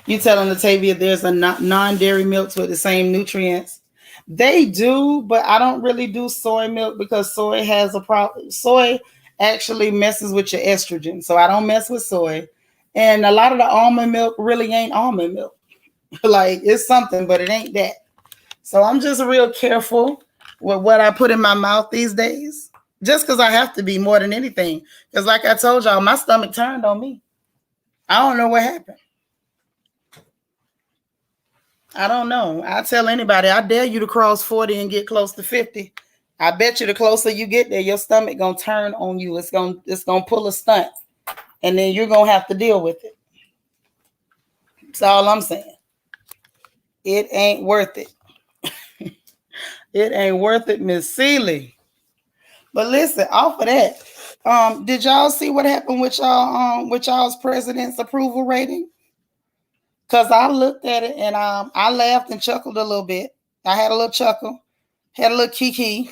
You telling Latavia there's a non-dairy milks with the same nutrients? They do, but I don't really do soy milk because soy has a problem. Soy actually messes with your estrogen, so I don't mess with soy. And a lot of the almond milk really ain't almond milk. Like it's something, but it ain't that. So I'm just real careful with what I put in my mouth these days. Just because I have to be more than anything. Because like I told y'all, my stomach turned on me. I don't know what happened. I don't know. I tell anybody, I dare you to cross 40 and get close to 50. I bet you the closer you get there, your stomach gonna turn on you. It's gonna pull a stunt. And then you're gonna have to deal with it. That's all I'm saying. It ain't worth it. It ain't worth it, Miss Seeley. But listen, off of that, did y'all see what happened with y'all's president's approval rating? Cause I looked at it and I laughed and chuckled a little bit. I had a little chuckle, had a little kiki.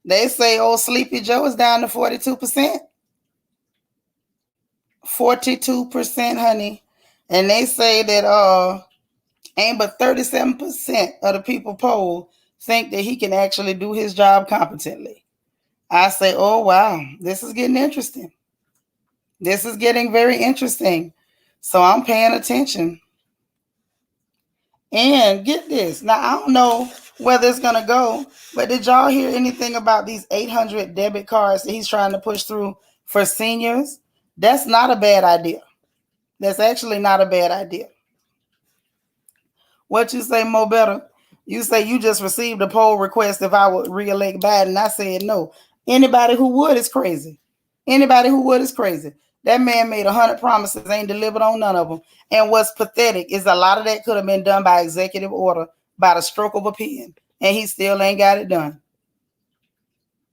They say old Sleepy Joe is down to 42%. 42%, honey. And they say that ain't but 37% of the people polled think that he can actually do his job competently. I say, oh wow, this is getting interesting. This is getting very interesting. So I'm paying attention. And get this. Now, I don't know whether it's going to go, but did y'all hear anything about these 800 debit cards that he's trying to push through for seniors? That's not a bad idea. That's actually not a bad idea. What you say, Mo Better? You say you just received a poll request if I would re-elect Biden. I said no. Anybody who would is crazy. Anybody who would is crazy. That man made 100 promises, ain't delivered on none of them. And what's pathetic is a lot of that could have been done by executive order, by the stroke of a pen, and he still ain't got it done.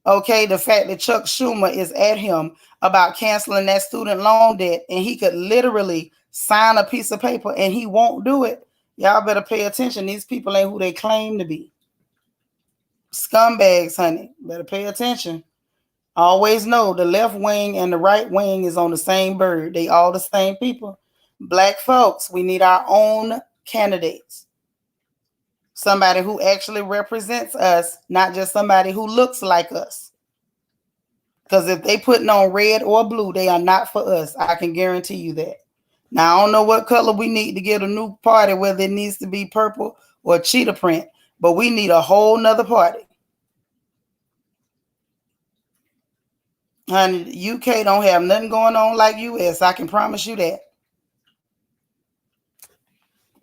Okay, the fact that Chuck Schumer is at him about canceling that student loan debt, and he could literally sign a piece of paper and he won't do it. Y'all better pay attention. These people ain't who they claim to be. Scumbags, honey. Better pay attention. Always know the left wing and the right wing is on the same bird. They all the same people. Black folks, we need our own candidates. Somebody who actually represents us, not just somebody who looks like us. Because if they putting on red or blue, they are not for us. I can guarantee you that. Now, I don't know what color we need to get a new party, whether it needs to be purple or cheetah print, but we need a whole nother party. Honey, the UK don't have nothing going on like US. I can promise you that.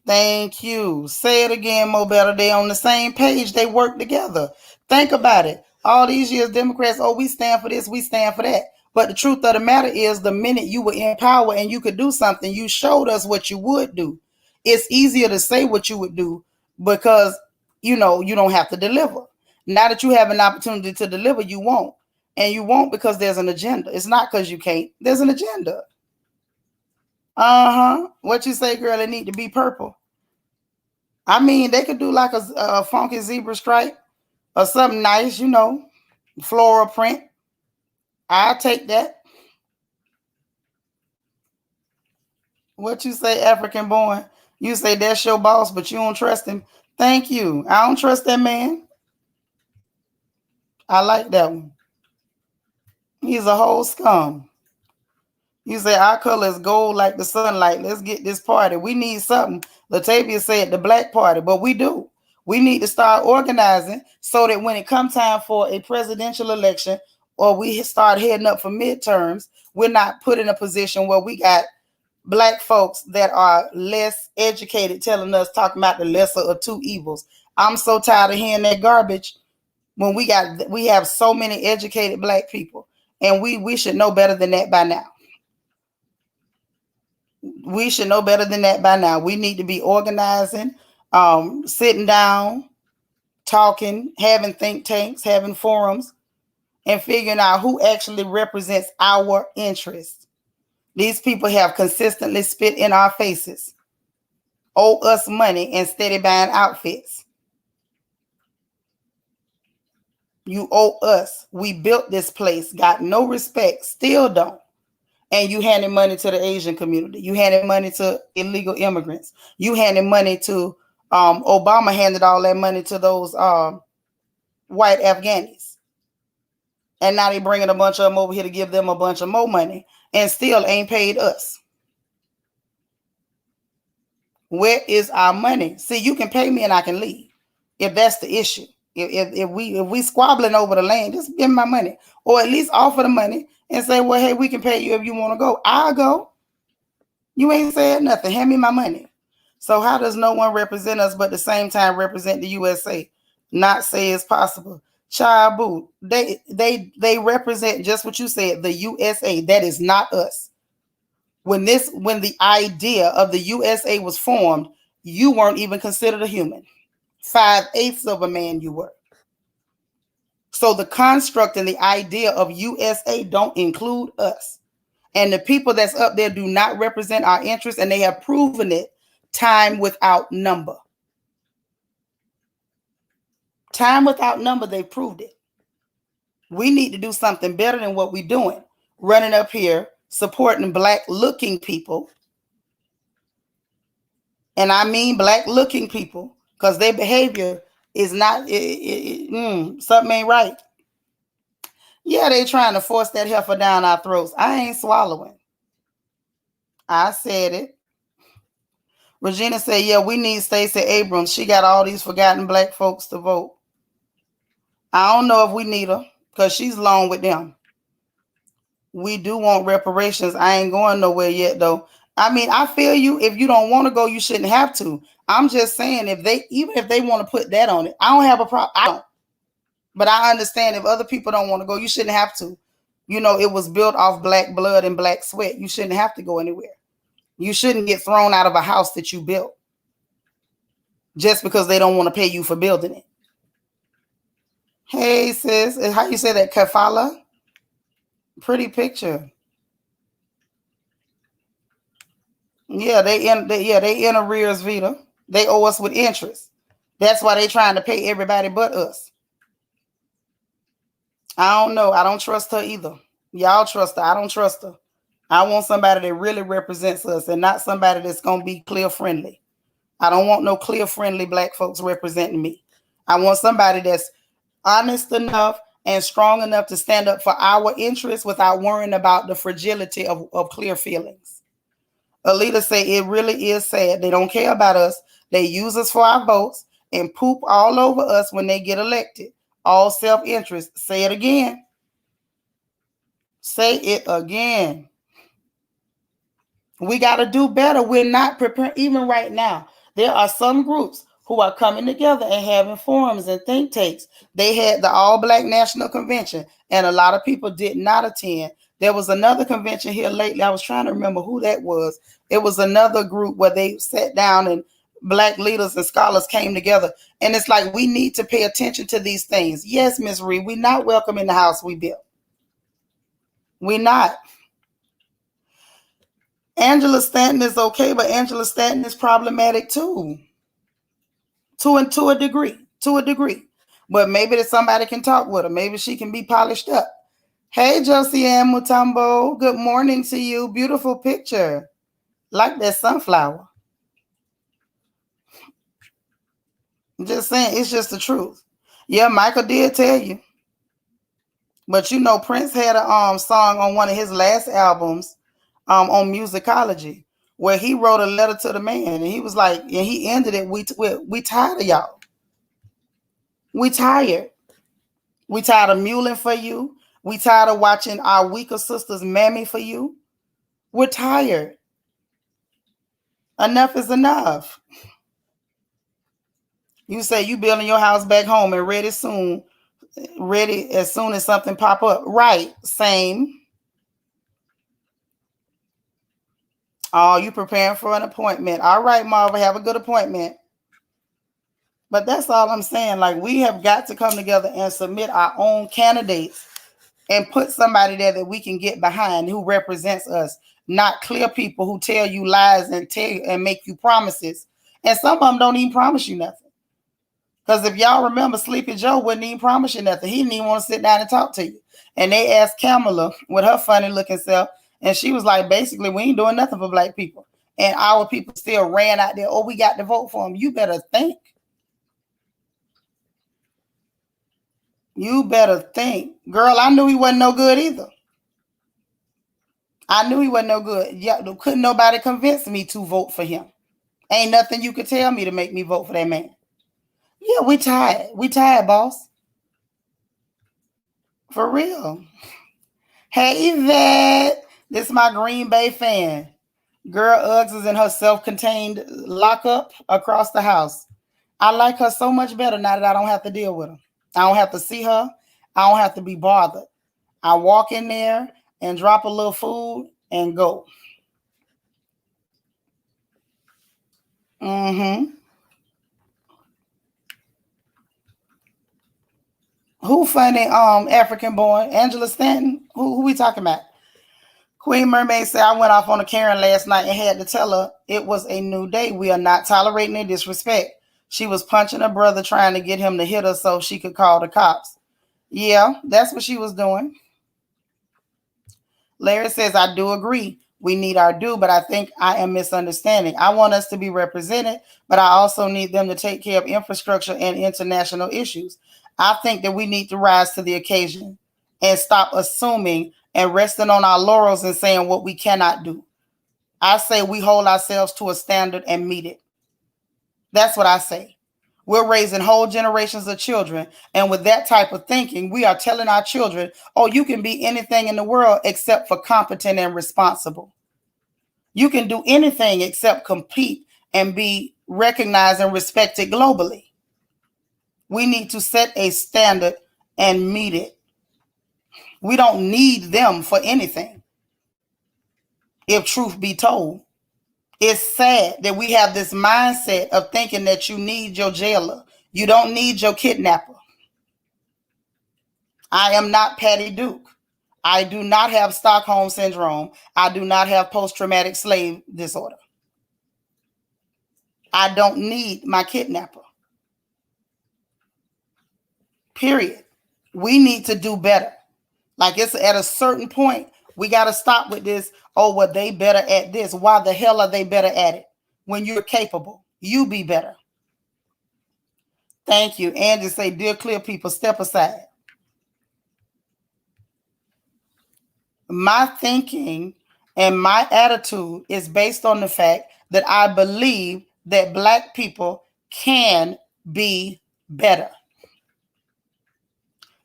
Thank you. Say it again, Mo Better. They on the same page. They work together. Think about it. All these years, Democrats, oh, we stand for this, we stand for that. But the truth of the matter is, the minute you were in power and you could do something, you showed us what you would do. It's easier to say what you would do because, you don't have to deliver. Now that you have an opportunity to deliver, you won't. And you won't because there's an agenda. It's not because you can't. There's an agenda. What you say, girl? It need to be purple. I mean, they could do like a funky zebra stripe or something nice, floral print. I'll take that. What you say, African born? You say that's your boss, but you don't trust him. Thank you. I don't trust that man. I like that one. He's a whole scum. You say our color is gold like the sunlight. Let's get this party. We need something. Latavia said the black party, but we do. We need to start organizing so that when it comes time for a presidential election or we start heading up for midterms, we're not put in a position where we got black folks that are less educated talking about the lesser of two evils. I'm so tired of hearing that garbage when we have so many educated black people, and we should know better than that by now. We should know better than that by now. We need to be organizing, sitting down, talking, having think tanks, having forums, and figuring out who actually represents our interests. These people have consistently spit in our faces, owe us money, and steady buying outfits. You owe us. We built this place, got no respect, still don't. and you handed money to the Asian community. You handed money to illegal immigrants. You handed money to Obama handed all that money to those white Afghanis. And now they bringing a bunch of them over here to give them a bunch of more money and still ain't paid us. Where is our money? See, you can pay me and I can leave if that's the issue. If we squabbling over the land, just give me my money, or at least offer the money and say, well, hey, we can pay you if you want to go. I'll go. You ain't said nothing. Hand me my money. So how does no one represent us but at the same time represent the USA? Not say it's possible. Child boo. They represent just what you said, the USA. That is not us. When the idea of the USA was formed, you weren't even considered a human. 5/8 of a man you were. So the construct and the idea of USA don't include us. And the people that's up there do not represent our interests, and they have proven it time without number. Time without number, they proved it. We need to do something better than what we're doing. Running up here, supporting black-looking people. And I mean black-looking people, because their behavior is not, something ain't right. Yeah, they trying to force that heifer down our throats. I ain't swallowing. I said it. Regina said, yeah, we need Stacey Abrams. She got all these forgotten black folks to vote. I don't know if we need her because she's along with them. We do want reparations. I ain't going nowhere yet, though. I mean, I feel you. If you don't want to go, you shouldn't have to. I'm just saying, even if they want to put that on it, I don't have a problem. I don't. But I understand if other people don't want to go, you shouldn't have to. You know, it was built off black blood and black sweat. You shouldn't have to go anywhere. You shouldn't get thrown out of a house that you built just because they don't want to pay you for building it. Hey, sis. How you say that? Kafala? Pretty picture. Yeah, they in arrears, Vita. They owe us with interest. That's why they trying to pay everybody but us. I don't know. I don't trust her either. Y'all trust her. I don't trust her. I want somebody that really represents us and not somebody that's going to be clear friendly. I don't want no clear friendly black folks representing me. I want somebody that's honest enough and strong enough to stand up for our interests without worrying about the fragility of clear feelings. Alita say it really is sad. They don't care about us. They use us for our votes and poop all over us when they get elected. All self-interest. Say it again. Say it again. We got to do better. We're not prepared. Even right now, there are some groups who are coming together and having forums and think tanks. They had the All Black National Convention, and a lot of people did not attend. There was another convention here lately. I was trying to remember who that was. It was another group where they sat down and black leaders and scholars came together. And it's like, we need to pay attention to these things. Yes, Ms. Reed, we're not welcome in the house we built. We're not. Angela Stanton is okay, but Angela Stanton is problematic too. To a degree. But maybe that somebody can talk with her. Maybe she can be polished up. Hey, Josiane Mutombo. Good morning to you. Beautiful picture. Like that sunflower. I'm just saying, it's just the truth. Yeah, Michael did tell you. But you know, Prince had a song on one of his last albums on Musicology where he wrote a letter to the man, and he was like, and he ended it, we tired of y'all. We tired. We tired of muling for you. We tired of watching our weaker sisters mammy for you. We're tired. Enough is enough. You say you building your house back home and ready as soon as something pop up. Right. Same. Oh, you preparing for an appointment. All right, Marva, have a good appointment. But that's all I'm saying. Like, we have got to come together and submit our own candidates and put somebody there that we can get behind who represents us, not clear people who tell you lies and make you promises. And some of them don't even promise you nothing. Because if y'all remember, Sleepy Joe wouldn't even promise you nothing. He didn't even want to sit down and talk to you. And they asked Kamala with her funny looking self, And she was like, basically, we ain't doing nothing for black people. And our people still ran out there. Oh, we got to vote for him. You better think. You better think. Girl, I knew he wasn't no good either. I knew he wasn't no good. Yeah, couldn't nobody convince me to vote for him. Ain't nothing you could tell me to make me vote for that man. Yeah, we tired. We tired, boss. For real. Hey, Yvette. This is my Green Bay fan. Girl Uggs is in her self-contained lockup across the house. I like her so much better now that I don't have to deal with her. I don't have to see her. I don't have to be bothered. I walk in there and drop a little food and go. Mm-hmm. Who funny? African born Angela Stanton. Who we talking about? Queen Mermaid said, I went off on a Karen last night and had to tell her it was a new day. We are not tolerating any disrespect. She was punching her brother, trying to get him to hit her so she could call the cops. Yeah, that's what she was doing. Larry says, I do agree. We need our due, but I think I am misunderstanding. I want us to be represented, but I also need them to take care of infrastructure and international issues. I think that we need to rise to the occasion and stop assuming and resting on our laurels and saying what we cannot do. I say we hold ourselves to a standard and meet it. That's what I say. We're raising whole generations of children. And with that type of thinking, we are telling our children, oh, you can be anything in the world except for competent and responsible. You can do anything except compete and be recognized and respected globally. We need to set a standard and meet it. We don't need them for anything, if truth be told. It's sad that we have this mindset of thinking that you need your jailer. You don't need your kidnapper. I am not Patty Duke. I do not have Stockholm Syndrome. I do not have post-traumatic slave disorder. I don't need my kidnapper. Period. We need to do better. Like, it's at a certain point, we got to stop with this. Oh, well, they better at this. Why the hell are they better at it? When you're capable, you be better. Thank you. Angie say, dear clear people, step aside. My thinking and my attitude is based on the fact that I believe that black people can be better.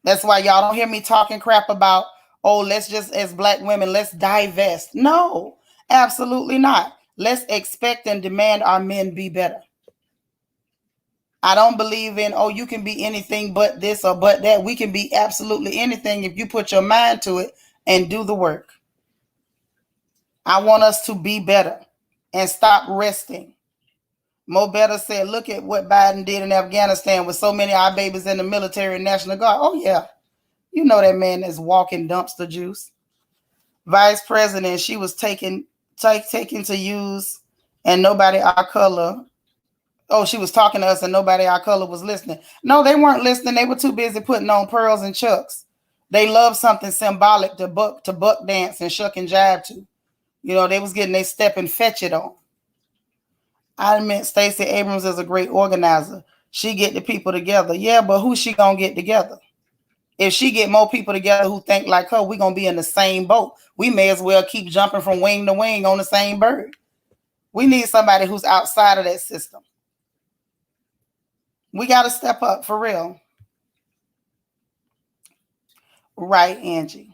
That's why y'all don't hear me talking crap about, oh, let's just, as black women, let's divest. No, absolutely not. Let's expect and demand our men be better. I don't believe in, oh, you can be anything but this or but that. We can be absolutely anything if you put your mind to it and do the work. I want us to be better and stop resting. Mo Better said, look at what Biden did in Afghanistan with so many of our babies in the military and National Guard. Oh, yeah. You know that man is walking dumpster juice. Vice President, she was taken to use and nobody our color. Oh, she was talking to us and nobody our color was listening. No, they weren't listening. They were too busy putting on pearls and chucks. They love something symbolic to buck dance and shuck and jive to. You know, they was getting their step and fetch it on. I admit Stacey Abrams is a great organizer. She get the people together. Yeah, but who she gonna get together? If she get more people together who think like her, we gonna be in the same boat. We may as well keep jumping from wing to wing on the same bird. We need somebody who's outside of that system. We got to step up for real. Right, Angie.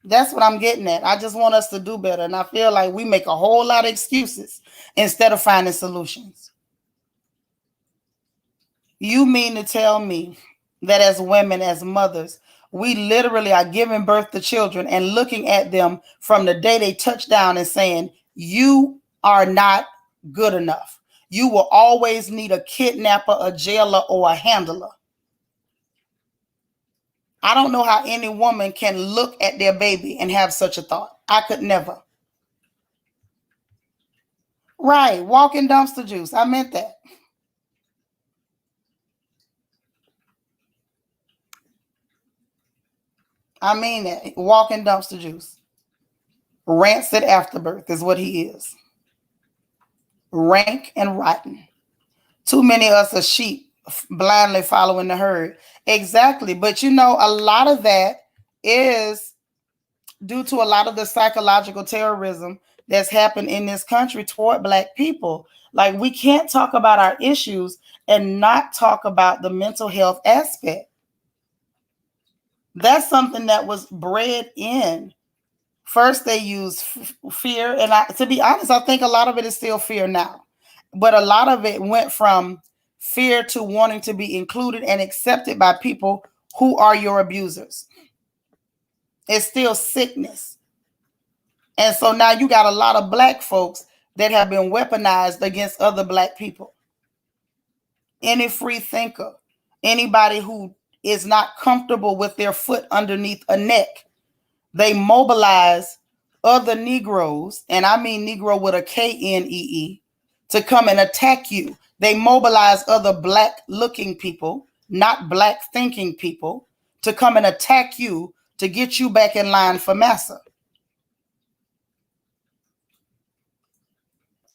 That's what I'm getting at. I just want us to do better. And I feel like we make a whole lot of excuses instead of finding solutions. You mean to tell me that as women, as mothers, we literally are giving birth to children and looking at them from the day they touch down and saying, you are not good enough. You will always need a kidnapper, a jailer, or a handler. I don't know how any woman can look at their baby and have such a thought. I could never. Right. Walking dumpster juice. I meant that. I mean that. Walking dumpster juice. Rancid afterbirth is what he is. Rank and rotten. Too many of us are sheep blindly following the herd. Exactly. But you know, a lot of that is due to a lot of the psychological terrorism that's happened in this country toward Black people. Like, we can't talk about our issues and not talk about the mental health aspect. That's something that was bred in. First, they used fear. And to be honest, I think a lot of it is still fear now. But a lot of it went from fear to wanting to be included and accepted by people who are your abusers. It's still sickness. And so now you got a lot of Black folks that have been weaponized against other Black people. Any free thinker, anybody who is not comfortable with their foot underneath a neck, they mobilize other Negroes, and I mean Negro with a Knee, to come and attack you. They mobilize other Black looking people, not Black thinking people, to come and attack you to get you back in line for massa.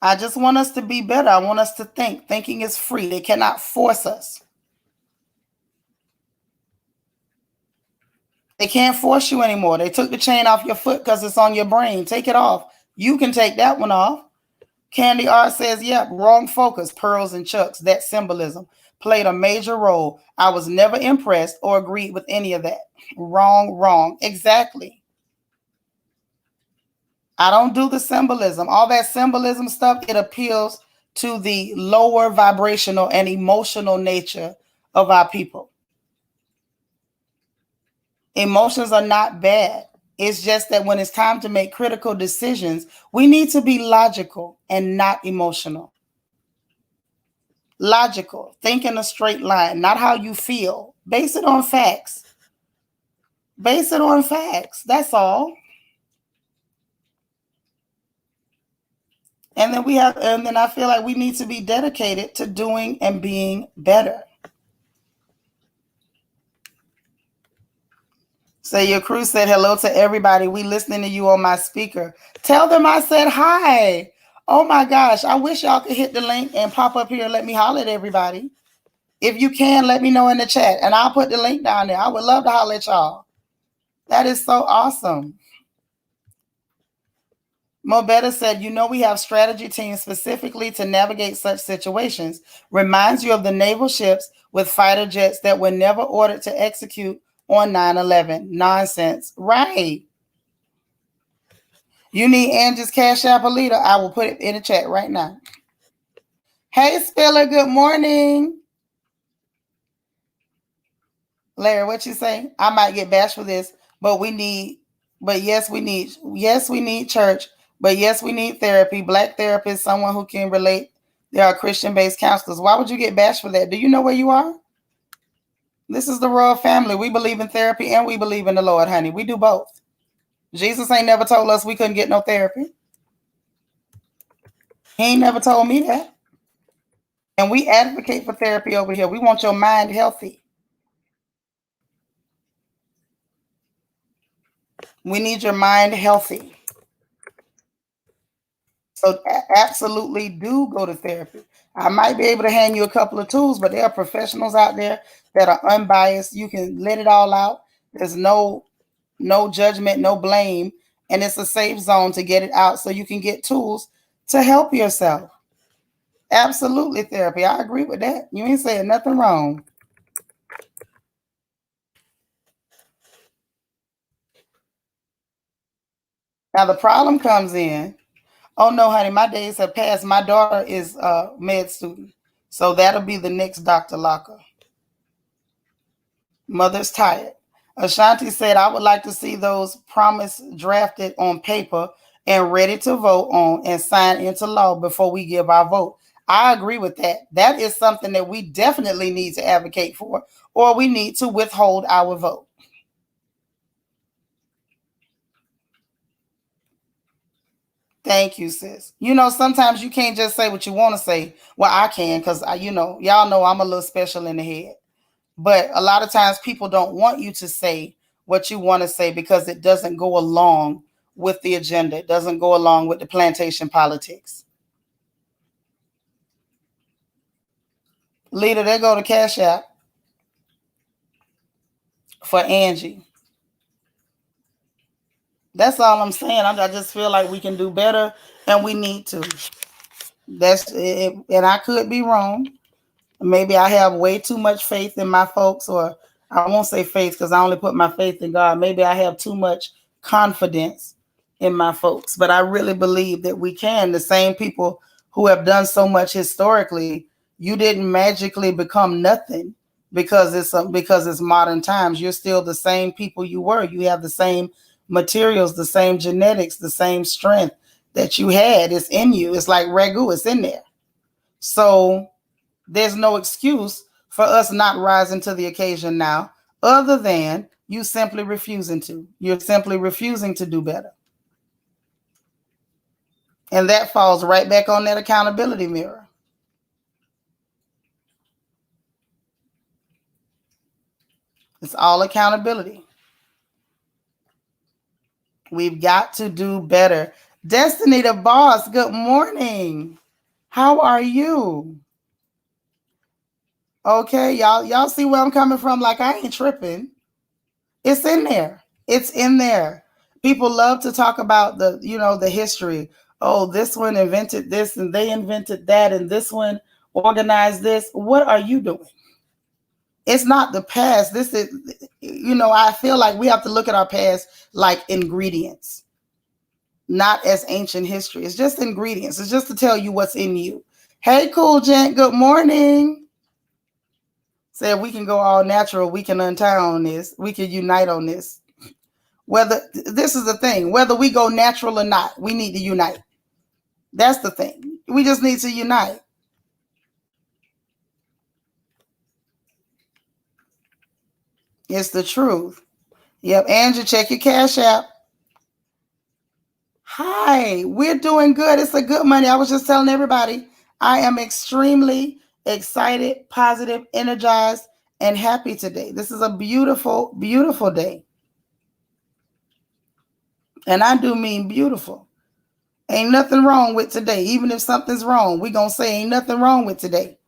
I just want us to be better. I want us to think. Thinking is free. They cannot force us. They can't force you anymore. They took the chain off your foot because it's on your brain. Take it off. You can take that one off. Candy Art says, yep, wrong focus. Pearls and Chucks. That symbolism played a major role. I was never impressed or agreed with any of that. Wrong. Exactly. I don't do the symbolism. All that symbolism stuff, it appeals to the lower vibrational and emotional nature of our people. Emotions are not bad. It's just that when it's time to make critical decisions, we need to be logical and not emotional. Logical. Think in a straight line, not how you feel. Base it on facts. Base it on facts. That's all. And then I feel like we need to be dedicated to doing and being better. Say your crew said hello to everybody. We listening to you on my speaker. Tell them I said hi. Oh my gosh. I wish y'all could hit the link and pop up here and let me holler at everybody. If you can, let me know in the chat and I'll put the link down there. I would love to holler at y'all. That is so awesome. Mobetta said, we have strategy teams specifically to navigate such situations. Reminds you of the naval ships with fighter jets that were never ordered to execute on 9/11. Nonsense. Right. You need Angie's Cash App leader. I will put it in the chat right now. Hey, Spiller, good morning. Larry, what you say? I might get bashed for this, yes, we need church. But yes, we need therapy. Black therapists, someone who can relate. There are Christian-based counselors. Why would you get bashed for that? Do you know where you are? This is the royal family. We believe in therapy and we believe in the Lord, honey. We do both. Jesus ain't never told us we couldn't get no therapy. He ain't never told me that. And we advocate for therapy over here. We want your mind healthy. We need your mind healthy. So absolutely do go to therapy. I might be able to hand you a couple of tools, but there are professionals out there that are unbiased. You can let it all out. There's no judgment, no blame, and it's a safe zone to get it out so you can get tools to help yourself. Absolutely therapy. I agree with that. You ain't saying nothing wrong. Now the problem comes in. Oh no, honey, my days have passed. My daughter is a med student. So that'll be the next Dr. Locker. Mother's tired. Ashanti said, I would like to see those promise drafted on paper and ready to vote on and sign into law before we give our vote. I agree with that. That is something that we definitely need to advocate for, or we need to withhold our vote. Thank you, sis. Sometimes you can't just say what you want to say. Well, I can because, y'all know I'm a little special in the head. But a lot of times people don't want you to say what you want to say because it doesn't go along with the agenda. It doesn't go along with the plantation politics. Leader, they go to Cash App for Angie. That's all I'm saying. I just feel like we can do better, and we need to. That's it, and I could be wrong. Maybe I have way too much faith in my folks, or I won't say faith because I only put my faith in God. Maybe I have too much confidence in my folks, but I really believe that we can. The same people who have done so much historically, you didn't magically become nothing because it's modern times. You're still the same people you were. You have the same materials, the same genetics, the same strength that you had. It's in you. It's like ragu. It's in there. So there's no excuse for us not rising to the occasion now, other than you simply refusing to. You're simply refusing to do better. And that falls right back on that accountability mirror. It's all accountability. We've got to do better. Destiny the boss, good morning. How are you? Okay, y'all see where I'm coming from? Like, I ain't tripping. It's in there. It's in there. People love to talk about the history. Oh, this one invented this and they invented that and this one organized this. What are you doing? It's not the past. This is, I feel like we have to look at our past like ingredients, not as ancient history. It's just ingredients. It's just to tell you what's in you. Hey, cool gent, good morning. Said we can go all natural. We can untie on this. We can unite on this. This is the thing, whether we go natural or not, we need to unite. That's the thing. We just need to unite. It's the truth. Yep, Andrew, check your Cash App. Hi, we're doing good. It's a good Monday. I was just telling everybody, I am extremely excited, positive, energized, and happy today. This is a beautiful, beautiful day. And I do mean beautiful. Ain't nothing wrong with today. Even if something's wrong, we're going to say ain't nothing wrong with today.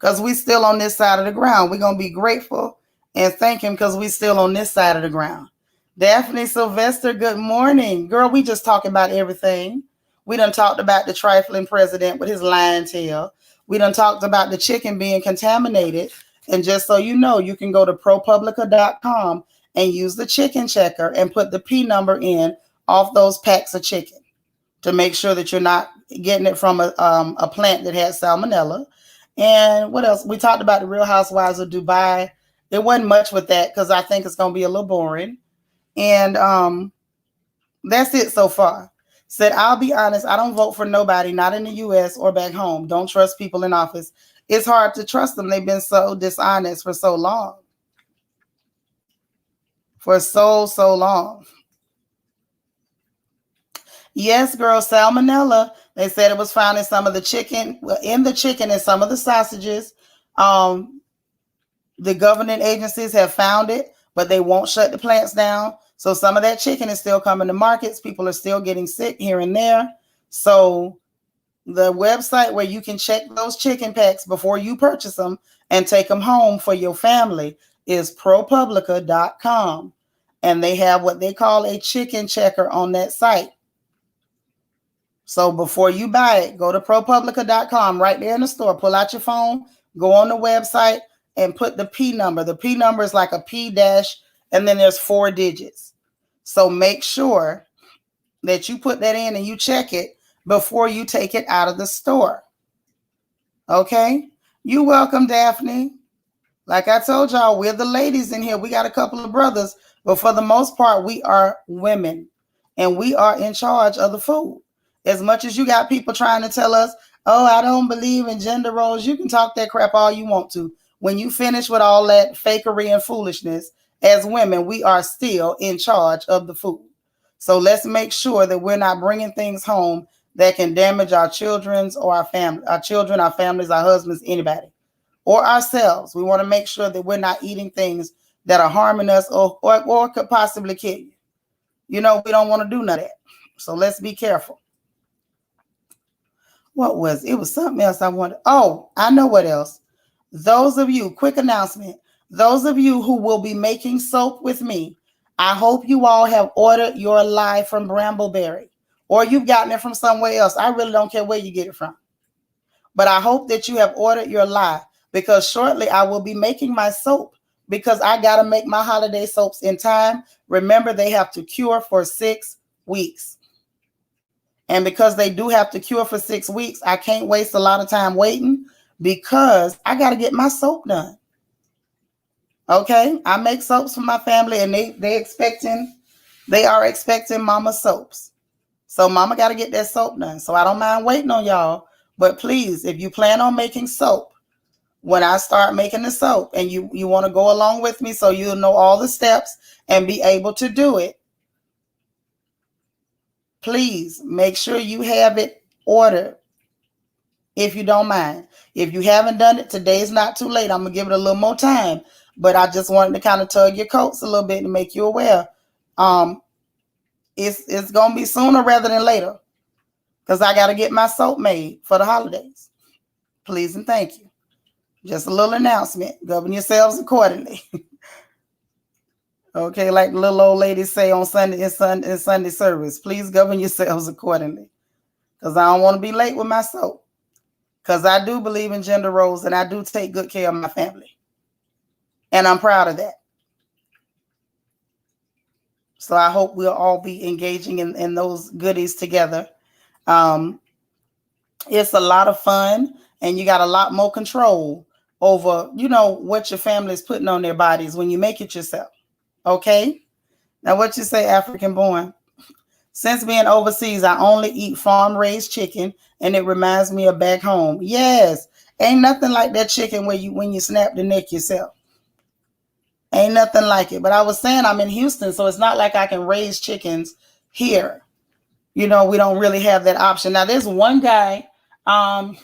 Because we still on this side of the ground. We're going to be grateful and thank him because we still on this side of the ground. Daphne Sylvester, good morning. Girl, we just talking about everything. We done talked about the trifling president with his lying tail. We done talked about the chicken being contaminated. And just so you know, you can go to ProPublica.com and use the chicken checker and put the P number in off those packs of chicken to make sure that you're not getting it from a plant that has salmonella. And what else? We talked about the Real Housewives of Dubai. There wasn't much with that because I think it's going to be a little boring. And that's it so far. Said, I'll be honest, I don't vote for nobody, not in the U.S. or back home. Don't trust people in office. It's hard to trust them. They've been so dishonest for so long. For so long. Yes, girl, salmonella. They said it was found in some of the chicken, in the chicken and some of the sausages. The governing agencies have found it, but they won't shut the plants down. So some of that chicken is still coming to markets. People are still getting sick here and there. So the website where you can check those chicken packs before you purchase them and take them home for your family is ProPublica.com. And they have what they call a chicken checker on that site. So before you buy it, go to ProPublica.com right there in the store. Pull out your phone, go on the website, and put the P number. The P number is like a P dash, and then there's 4 digits. So make sure that you put that in and you check it before you take it out of the store. Okay? You're welcome, Daphne. Like I told y'all, we're the ladies in here. We got a couple of brothers, but for the most part, we are women, and we are in charge of the food. As much as you got people trying to tell us, oh, I don't believe in gender roles, you can talk that crap all you want to. When you finish with all that fakery and foolishness, as women, we are still in charge of the food. So let's make sure that we're not bringing things home that can damage our children's or our family, our children, our families, our husbands, anybody, or ourselves. We want to make sure that we're not eating things that are harming us or could possibly kill you. You know, we don't want to do none of that. So let's be careful. What was it? Was something else I wanted. Oh, I know what else. Those of you, quick announcement. Those of you who will be making soap with me, I hope you all have ordered your lye from Brambleberry, or you've gotten it from somewhere else. I really don't care where you get it from. But I hope that you have ordered your lye, because shortly I will be making my soap, because I got to make my holiday soaps in time. Remember, they have to cure for 6 weeks. And because they do have to cure for 6 weeks, I can't waste a lot of time waiting, because I got to get my soap done. Okay? I make soaps for my family, and they are expecting mama soaps. So mama got to get that soap done. So I don't mind waiting on y'all. But please, if you plan on making soap, when I start making the soap and you want to go along with me so you'll know all the steps and be able to do it, please make sure you have it ordered, if you don't mind. If you haven't done it, today's not too late. I'm going to give it a little more time. But I just wanted to kind of tug your coats a little bit to make you aware. It's going to be sooner rather than later, because I got to get my soap made for the holidays. Please and thank you. Just a little announcement. Govern yourselves accordingly. Okay, like the little old ladies say on Sunday service. Please govern yourselves accordingly, because I don't want to be late with my soap. Because I do believe in gender roles, and I do take good care of my family. And I'm proud of that. So I hope we'll all be engaging in those goodies together. It's a lot of fun, and you got a lot more control over, what your family is putting on their bodies when you make it yourself. Okay? Now, what you say, African born? Since being overseas, I only eat farm-raised chicken, and it reminds me of back home. Yes, ain't nothing like that chicken when you snap the neck yourself. Ain't nothing like it. But I was saying I'm in Houston, so it's not like I can raise chickens here. We don't really have that option. Now, there's one guy, I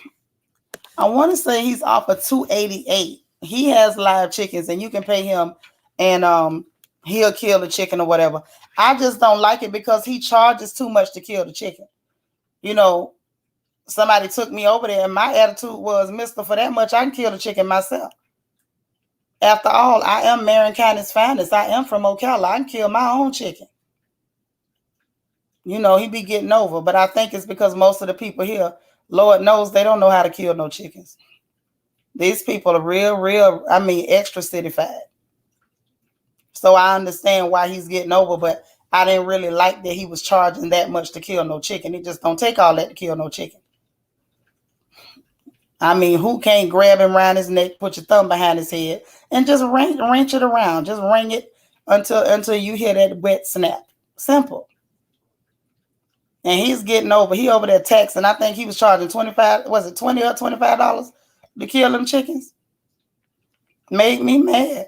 want to say he's off of 288. He has live chickens, and you can pay him, and he'll kill the chicken or whatever. I just don't like it because he charges too much to kill the chicken. Somebody took me over there, and my attitude was, mister, for that much, I can kill the chicken myself. After all, I am Marion County's finest. I am from Ocala. I can kill my own chicken. He be getting over, but I think it's because most of the people here, Lord knows, they don't know how to kill no chickens. These people are real, extra cityfied. So I understand why he's getting over, but I didn't really like that he was charging that much to kill no chicken. It just don't take all that to kill no chicken. Who can't grab him around his neck, put your thumb behind his head, and just wrench it around. Just ring it until you hear that wet snap. Simple. And he's getting over. He over there taxing. I think he was charging $25. Was it $20 or $25 to kill them chickens? Made me mad.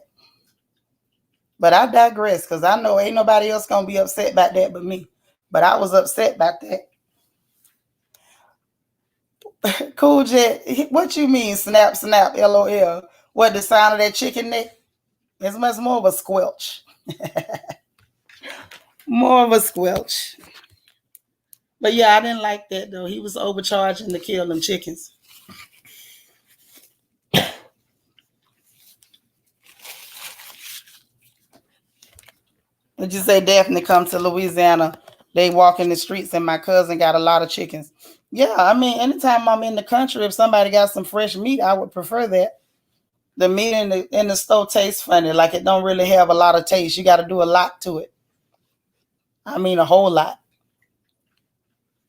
But I digress, because I know ain't nobody else gonna be upset about that but me. But I was upset about that. Cool Jet, what you mean snap, LOL? What, the sound of that chicken neck? It's much more of a squelch. More of a squelch. But yeah, I didn't like that though. He was overcharging to kill them chickens. Did you say Daphne come to Louisiana? They walk in the streets, and my cousin got a lot of chickens. Yeah, anytime I'm in the country, if somebody got some fresh meat, I would prefer that. The meat in the store tastes funny. Like, it don't really have a lot of taste. You got to do a lot to it. A whole lot.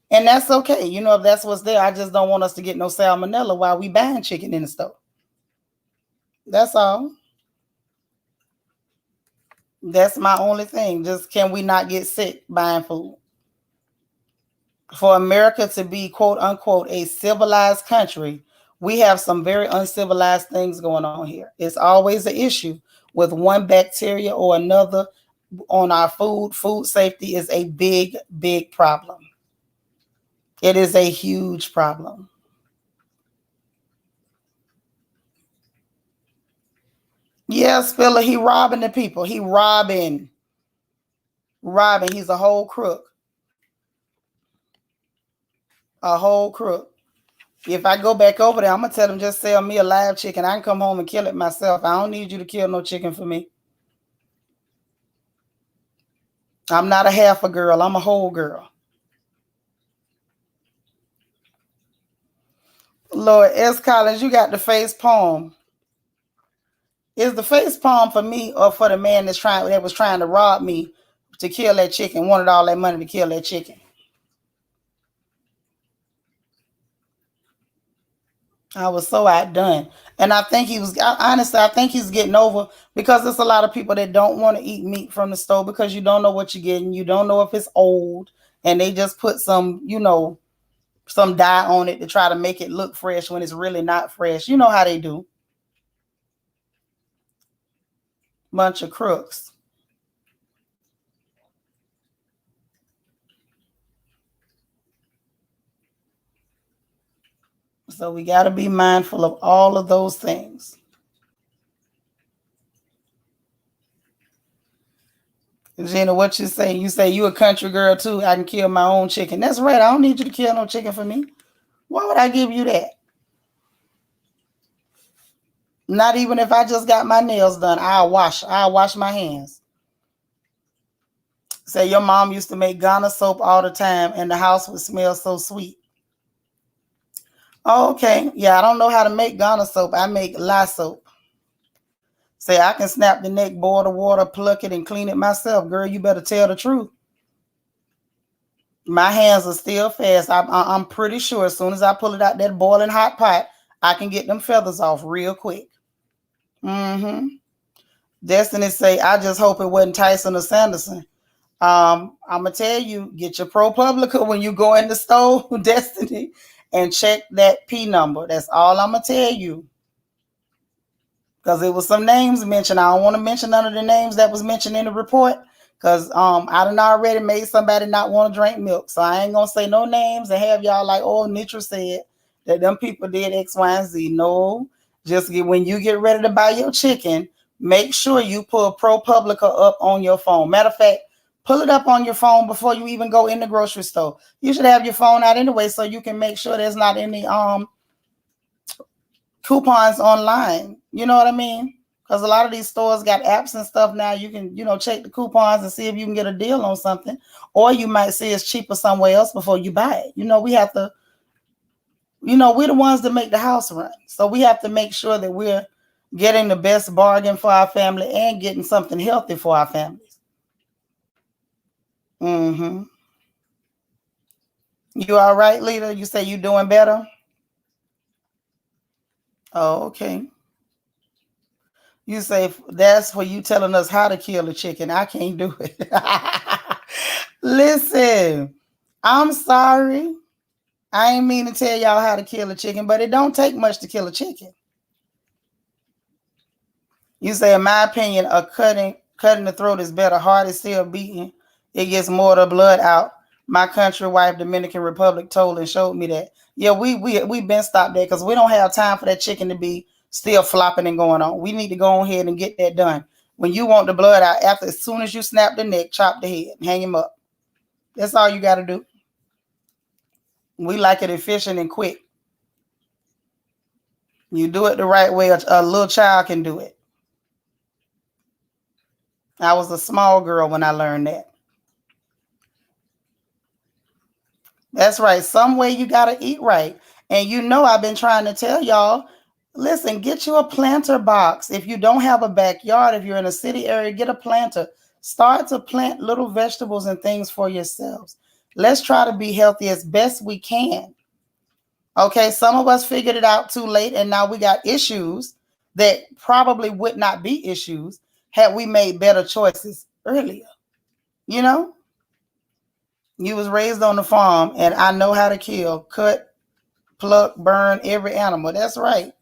And that's okay. If that's what's there, I just don't want us to get no salmonella while we buying chicken in the store. That's all. That's my only thing. Just, can we not get sick buying food? For America to be, quote unquote, a civilized country, we have some very uncivilized things going on here. It's always an issue with one bacteria or another on our food. Food safety is a big, big problem. It is a huge problem. Yeah, Spiller, he robbing the people. He robbing. robbing. He's a whole crook. A whole crook. If I go back over there, I'm going to tell him just sell me a live chicken. I can come home and kill it myself. I don't need you to kill no chicken for me. I'm not a half a girl. I'm a whole girl. Lord S. Collins, you got the face palm. Is the face palm for me or for the man that was trying to rob me to kill that chicken, wanted all that money to kill that chicken? I was so outdone. And I think honestly, I think he's getting over, because there's a lot of people that don't want to eat meat from the store because you don't know what you're getting. You don't know if it's old, and they just put some, some dye on it to try to make it look fresh when it's really not fresh. You know how they do. Bunch of crooks. So we got to be mindful of all of those things. Gina, what you say? You say you a country girl too. I can kill my own chicken. That's right. I don't need you to kill no chicken for me. Why would I give you that? Not even if I just got my nails done. I'll wash my hands. Say your mom used to make Ghana soap all the time and the house would smell so sweet. Oh, okay. Yeah, I don't know how to make Ghana soap. I make Lash soap. Say I can snap the neck, boil the water, pluck it, and clean it myself. Girl, you better tell the truth. My hands are still fast. I'm pretty sure as soon as I pull it out that boiling hot pot, I can get them feathers off real quick. Destiny say, I just hope it wasn't Tyson or Sanderson. I'm going to tell you, get your ProPublica when you go in the store, Destiny, and check that P number. That's all I'm going to tell you. Because it was some names mentioned. I don't want to mention none of the names that was mentioned in the report, because I done already made somebody not want to drink milk. So I ain't going to say no names and have y'all like, oh, Nitra said that them people did X, Y, and Z. No, just when you get ready to buy your chicken, make sure you pull ProPublica up on your phone. Matter of fact, pull it up on your phone before you even go in the grocery store. You should have your phone out anyway so you can make sure there's not any coupons online. You know what I mean? Because a lot of these stores got apps and stuff now. You can, check the coupons and see if you can get a deal on something. Or you might see it's cheaper somewhere else before you buy it. We have to, we're the ones that make the house run. So we have to make sure that we're getting the best bargain for our family and getting something healthy for our families. You all right, Lita? You say you doing better? Oh, okay. You say that's for you telling us how to kill a chicken. I can't do it. Listen, I'm sorry. I ain't mean to tell y'all how to kill a chicken, but it don't take much to kill a chicken. You say, in my opinion, cutting the throat is better. Heart is still beating. It gets more of the blood out. My country wife, Dominican Republic, told and showed me that. Yeah, we've been stopped there because we don't have time for that chicken to be still flopping and going on. We need to go ahead and get that done. When you want the blood out, as soon as you snap the neck, chop the head, hang him up. That's all you got to do. We like it efficient and quick. You do it the right way, a little child can do it. I was a small girl when I learned that. That's right. Some way you got to eat right. And I've been trying to tell y'all, listen, get you a planter box. If you don't have a backyard, if you're in a city area, get a planter. Start to plant little vegetables and things for yourselves. Let's try to be healthy as best we can. Okay, some of us figured it out too late, and now we got issues that probably would not be issues had we made better choices earlier. You was raised on the farm, and I know how to kill, cut, pluck, burn every animal. That's right.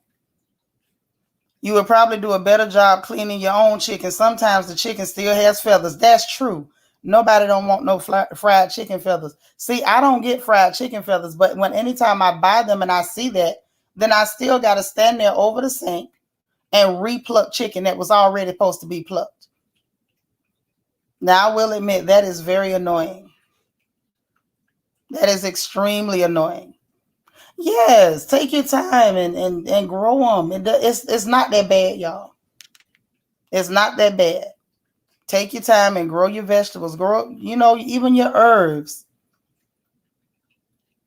You would probably do a better job cleaning your own chicken. Sometimes the chicken still has feathers. That's true. Nobody don't want no fried chicken feathers. See, I don't get fried chicken feathers, but anytime I buy them and I see that, then I still got to stand there over the sink and re-pluck chicken that was already supposed to be plucked. Now, I will admit that is very annoying. That is extremely annoying. Yes, take your time and grow them. It's not that bad, y'all. It's not that bad. Take your time and grow your vegetables. Grow, even your herbs.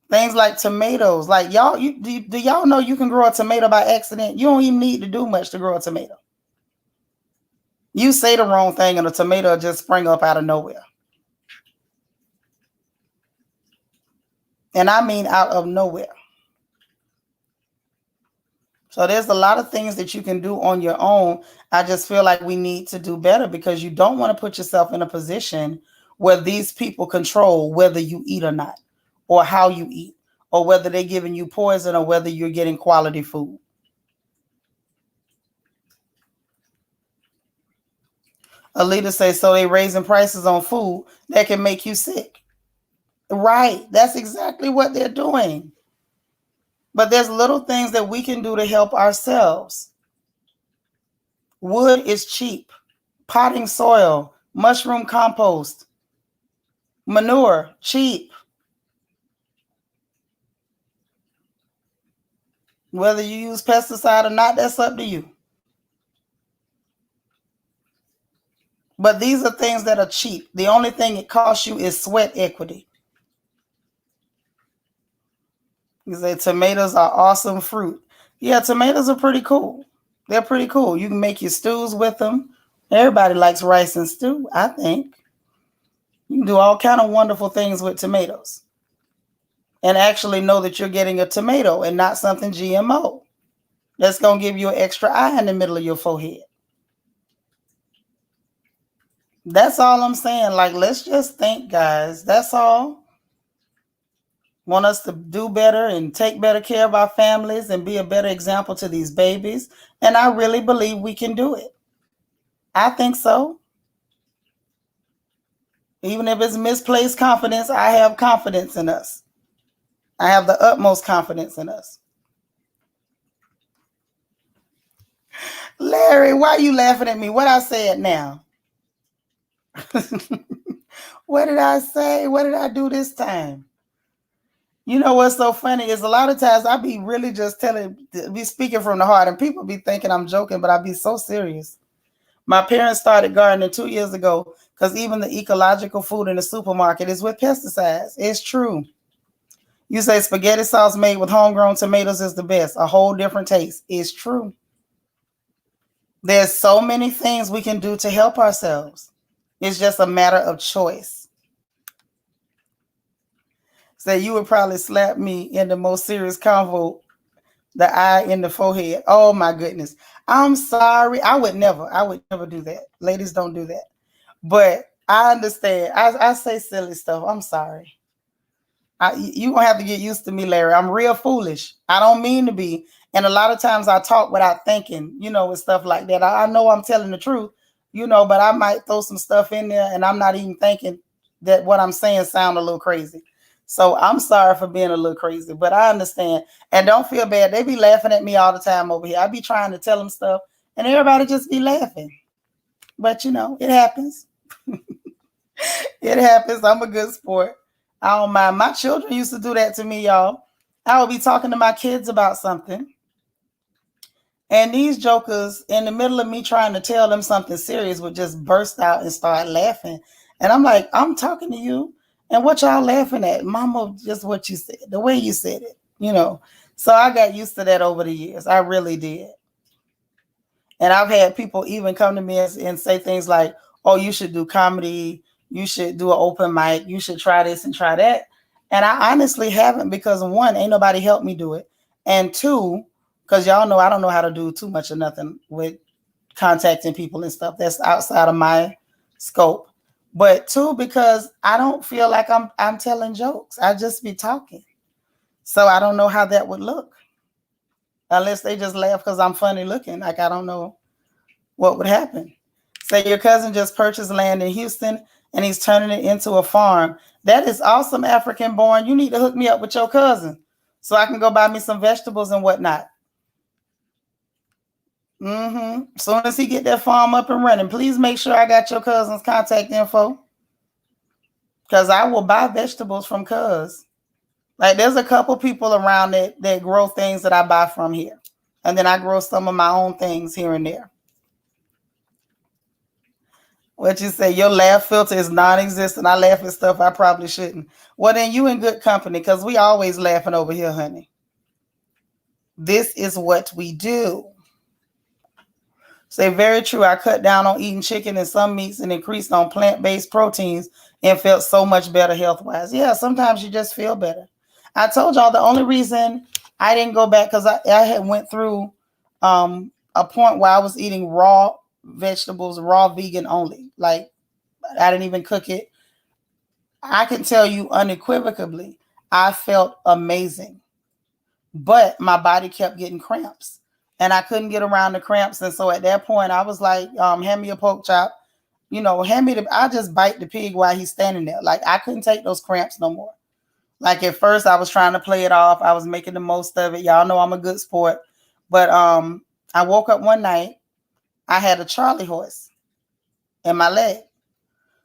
Things like tomatoes. Like y'all, do y'all know you can grow a tomato by accident? You don't even need to do much to grow a tomato. You say the wrong thing and a tomato will just spring up out of nowhere. And I mean out of nowhere. So there's a lot of things that you can do on your own. I just feel like we need to do better because you don't want to put yourself in a position where these people control whether you eat or not, or how you eat, or whether they're giving you poison or whether you're getting quality food. Alita says, so they raising prices on food that can make you sick. Right. That's exactly what they're doing. But there's little things that we can do to help ourselves. Wood is cheap. Potting soil, mushroom compost, manure, cheap. Whether you use pesticide or not, that's up to you. But these are things that are cheap. The only thing it costs you is sweat equity. You say tomatoes are awesome fruit. Yeah, tomatoes are pretty cool. They're pretty cool. You can make your stews with them. Everybody likes rice and stew, I think. You can do all kind of wonderful things with tomatoes. And actually know that you're getting a tomato and not something GMO. That's going to give you an extra eye in the middle of your forehead. That's all I'm saying. Like, let's just think, guys. That's all. Want us to do better and take better care of our families and be a better example to these babies. And I really believe we can do it. I think so. Even if it's misplaced confidence, I have confidence in us. I have the utmost confidence in us. Larry, why are you laughing at me? What I said now? What did I say? What did I do this time? You know what's so funny is a lot of times I be really just be speaking from the heart, and people be thinking I'm joking, but I be so serious. My parents started gardening 2 years ago because even the ecological food in the supermarket is with pesticides. It's true. You say spaghetti sauce made with homegrown tomatoes is the best. A whole different taste. It's true. There's so many things we can do to help ourselves. It's just a matter of choice. So you would probably slap me in the most serious convo, the eye in the forehead. Oh my goodness. I'm sorry. I would never do that. Ladies don't do that. But I understand. I say silly stuff. I'm sorry. You gonna have to get used to me, Larry. I'm real foolish. I don't mean to be. And a lot of times I talk without thinking, and stuff like that. I know I'm telling the truth, but I might throw some stuff in there and I'm not even thinking that what I'm saying sound a little crazy. So I'm sorry for being a little crazy, but I understand. And don't feel bad. They be laughing at me all the time over here. I be trying to tell them stuff and everybody just be laughing. But it happens. It happens. I'm a good sport. I don't mind. My children used to do that to me, y'all. I would be talking to my kids about something. And these jokers, in the middle of me trying to tell them something serious, would just burst out and start laughing. And I'm like, I'm talking to you. And what y'all laughing at? Mama, just what you said, the way you said it, So I got used to that over the years. I really did. And I've had people even come to me and say things like, oh, you should do comedy. You should do an open mic. You should try this and try that. And I honestly haven't because, one, ain't nobody helped me do it. And two, because y'all know I don't know how to do too much of nothing with contacting people and stuff. That's outside of my scope. But two, because I don't feel like I'm telling jokes. I just be talking. So I don't know how that would look. Unless they just laugh because I'm funny looking. Like, I don't know what would happen. Say your cousin just purchased land in Houston and he's turning it into a farm. That is awesome, African born. You need to hook me up with your cousin so I can go buy me some vegetables and whatnot. As soon as he get that farm up and running, please make sure I got your cousin's contact info. Because I will buy vegetables from cuz. Like there's a couple people around that grow things that I buy from here. And then I grow some of my own things here and there. What you say, your laugh filter is non-existent. I laugh at stuff I probably shouldn't. Well, then you in good company because we always laughing over here, honey. This is what we do. Say very true. I cut down on eating chicken and some meats and increased on plant-based proteins and felt so much better health-wise. Yeah, sometimes you just feel better. I told y'all the only reason I didn't go back because I had went through a point where I was eating raw vegetables, raw vegan only. Like I didn't even cook it. I can tell you unequivocally, I felt amazing. But my body kept getting cramps. And I couldn't get around the cramps. And so at that point, I was like, hand me a pork chop. Hand me I just bite the pig while he's standing there. Like I couldn't take those cramps no more. Like at first I was trying to play it off. I was making the most of it. Y'all know I'm a good sport. But I woke up one night, I had a Charlie horse in my leg.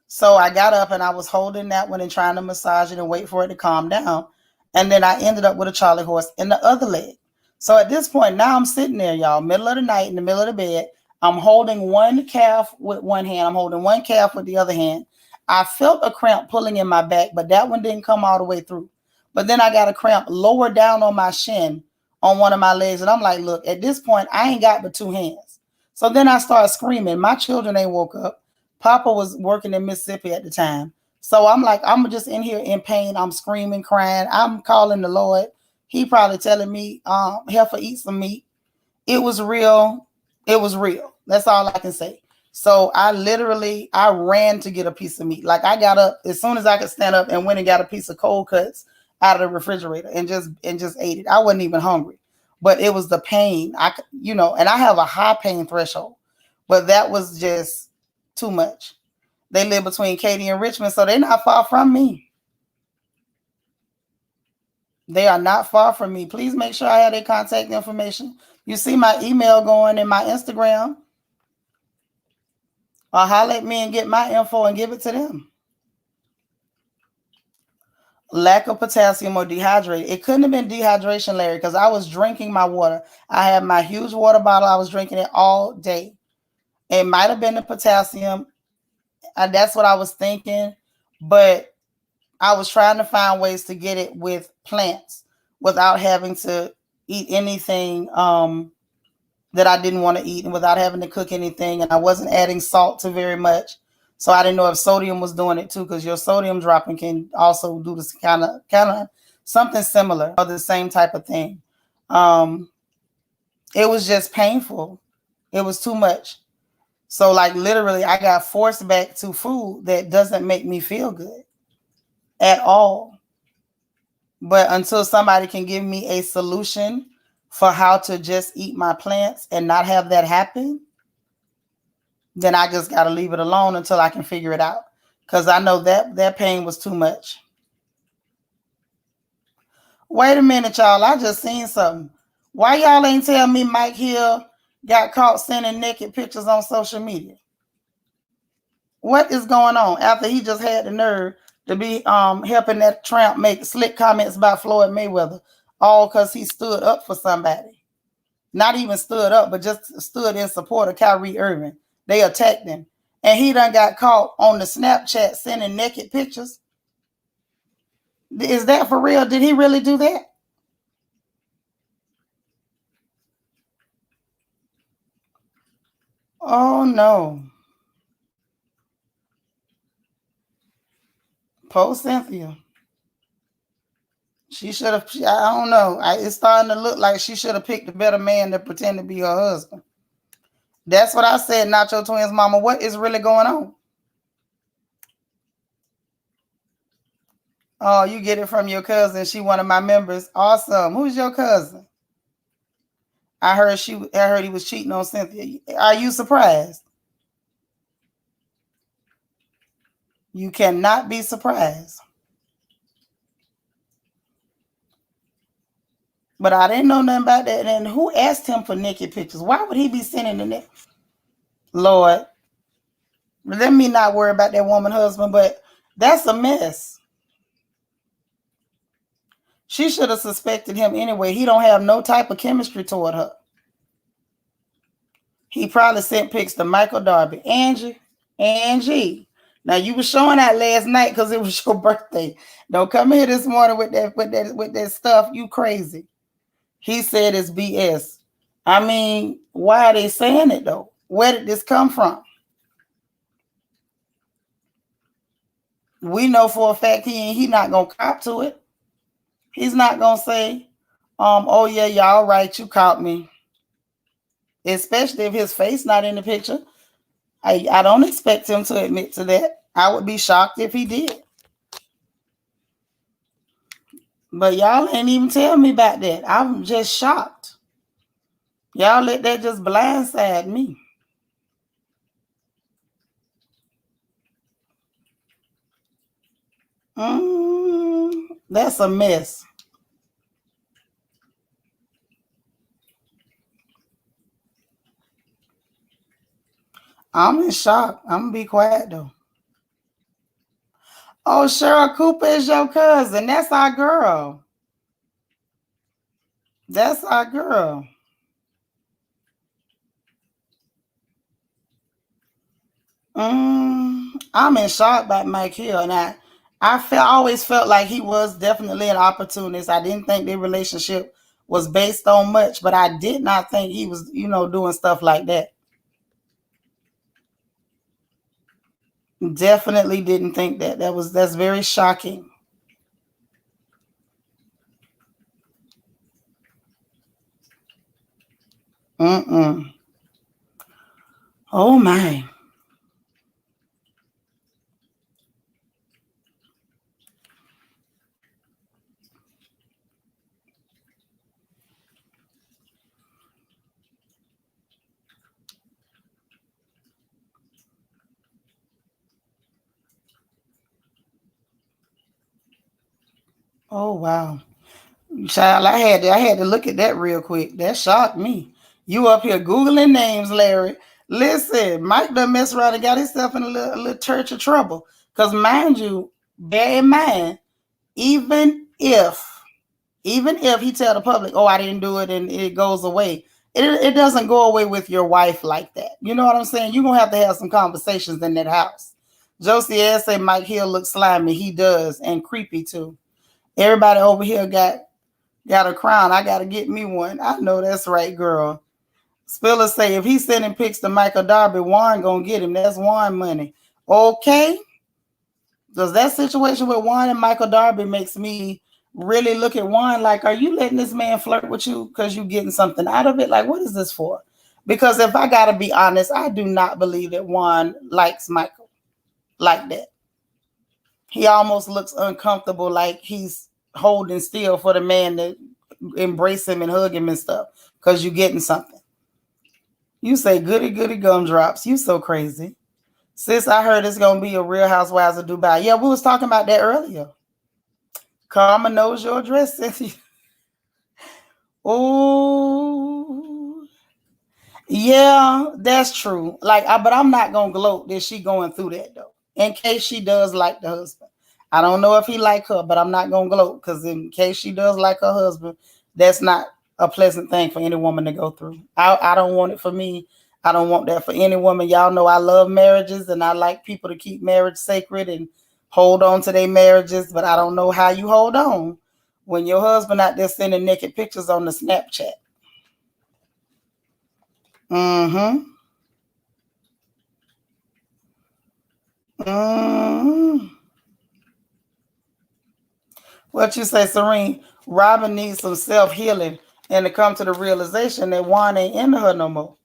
So I got up and I was holding that one and trying to massage it and wait for it to calm down. And then I ended up with a Charlie horse in the other leg. So at this point, now I'm sitting there, y'all, middle of the night, in the middle of the bed. I'm holding one calf with one hand. I'm holding one calf with the other hand. I felt a cramp pulling in my back, but that one didn't come all the way through. But then I got a cramp lower down on my shin on one of my legs. And I'm like, look, at this point, I ain't got but two hands. So then I started screaming. My children ain't woke up. Papa was working in Mississippi at the time. So I'm like, I'm just in here in pain. I'm screaming, crying. I'm calling the Lord. He probably telling me, heifer, eat some meat. It was real. It was real. That's all I can say. So I ran to get a piece of meat. Like I got up as soon as I could stand up and went and got a piece of cold cuts out of the refrigerator and just ate it. I wasn't even hungry, but it was the pain. And I have a high pain threshold, but that was just too much. They live between Katy and Richmond, so they're not far from me. They are not far from me. Please make sure I have their contact information. You see my email going in my Instagram. Or holler at me and get my info and give it to them. Lack of potassium or dehydrated. It couldn't have been dehydration, Larry, because I was drinking my water. I had my huge water bottle. I was drinking it all day. It might have been the potassium. That's what I was thinking. But I was trying to find ways to get it with plants without having to eat anything that I didn't want to eat and without having to cook anything. And I wasn't adding salt to very much. So I didn't know if sodium was doing it too, because your sodium dropping can also do this kind of something similar or the same type of thing. It was just painful. It was too much. So like literally I got forced back to food that doesn't make me feel good at all. But until somebody can give me a solution for how to just eat my plants and not have that happen, then I just got to leave it alone until I can figure it out. Because I know that pain was too much. Wait a minute, y'all. I just seen something. Why y'all ain't tell me Mike Hill got caught sending naked pictures on social media? What is going on after he just had the nerve to be helping that tramp make slick comments about Floyd Mayweather, all because he stood up for somebody? Not even stood up, but just stood in support of Kyrie Irving. They attacked him. And he done got caught on the Snapchat sending naked pictures. Is that for real? Did he really do that? Oh, no. Poor Cynthia. She should have, I don't know. It's starting to look like she should have picked a better man to pretend to be her husband. That's what I said, Nacho Twins mama. What is really going on? Oh, you get it from your cousin. She one of my members. Awesome. Who's your cousin? I heard he was cheating on Cynthia. Are you surprised? You cannot be surprised. But I didn't know nothing about that. And who asked him for naked pictures? Why would he be sending the net? Lord, let me not worry about that woman husband, but that's a mess. She should have suspected him anyway. He don't have no type of chemistry toward her. He probably sent pics to Michael Darby. Angie. Now you was showing that last night because it was your birthday. Don't come here this morning with that stuff. You crazy. He said it's BS. I mean, why are they saying it though? Where did this come from? We know for a fact he not gonna cop to it. He's not gonna say, oh yeah, y'all right, you caught me. Especially if his face not in the picture. I don't expect him to admit to that. I would be shocked if he did. But y'all ain't even tell me about that. I'm just shocked. Y'all let that just blindside me. That's a mess. I'm in shock. I'm gonna be quiet though. Oh, Cheryl Cooper is your cousin. That's our girl. That's our girl. I'm in shock about Mike Hill, and I always felt like he was definitely an opportunist. I didn't think their relationship was based on much, but I did not think he was, doing stuff like that. Definitely didn't think that. That's very shocking. Oh my. Oh wow. Child, I had to look at that real quick. That shocked me. You up here Googling names, Larry. Listen, Mike done messed around and got himself in a little church of trouble. Because mind you, bear in mind, even if he tell the public, oh, I didn't do it and it goes away, it doesn't go away with your wife like that. You know what I'm saying? You're going to have some conversations in that house. Josie ass say Mike Hill looks slimy. He does. And creepy too. Everybody over here got a crown. I got to get me one. I know that's right, girl. Spiller say if he's sending pics to Michael Darby, Warren going to get him. That's Warren money. Okay. Does that situation with Warren and Michael Darby makes me really look at Warren like, are you letting this man flirt with you because you're getting something out of it? Like, what is this for? Because if I got to be honest, I do not believe that Warren likes Michael like that. He almost looks uncomfortable, like he's holding still for the man to embrace him and hug him and stuff because you're getting something. You say goody goody gumdrops. You so crazy. Sis, I heard it's going to be a Real Housewives of Dubai. Yeah, we was talking about that earlier. Karma knows your address, Cynthia. Oh, yeah, that's true. But I'm not going to gloat that she going through that, though, in case she does like the husband. I don't know if he like her, but I'm not going to gloat because in case she does like her husband, that's not a pleasant thing for any woman to go through. I don't want it for me. I don't want that for any woman. Y'all know I love marriages and I like people to keep marriage sacred and hold on to their marriages, but I don't know how you hold on when your husband out there sending naked pictures on the Snapchat. Mm-hmm. Mm-hmm. What you say, Serene? Robin needs some self-healing and to come to the realization that Juan ain't into her no more.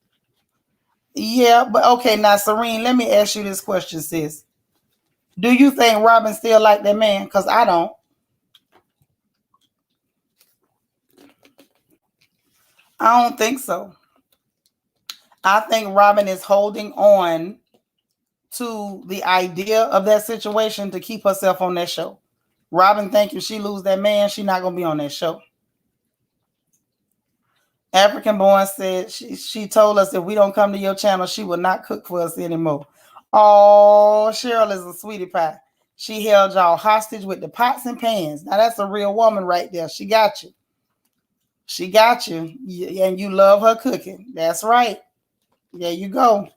Yeah, but okay, now Serene, let me ask you this question, sis. Do you think Robin still like that man? Because I don't. I don't think so. I think Robin is holding on to the idea of that situation to keep herself on that show. Robin think if she lose that man, she not gonna be on that show. African Born said she told us if we don't come to your channel, she will not cook for us anymore. Oh, Cheryl is a sweetie pie. She held y'all hostage with the pots and pans. Now that's a real woman right there. She got you. She got you. And you love her cooking. That's right. There you go.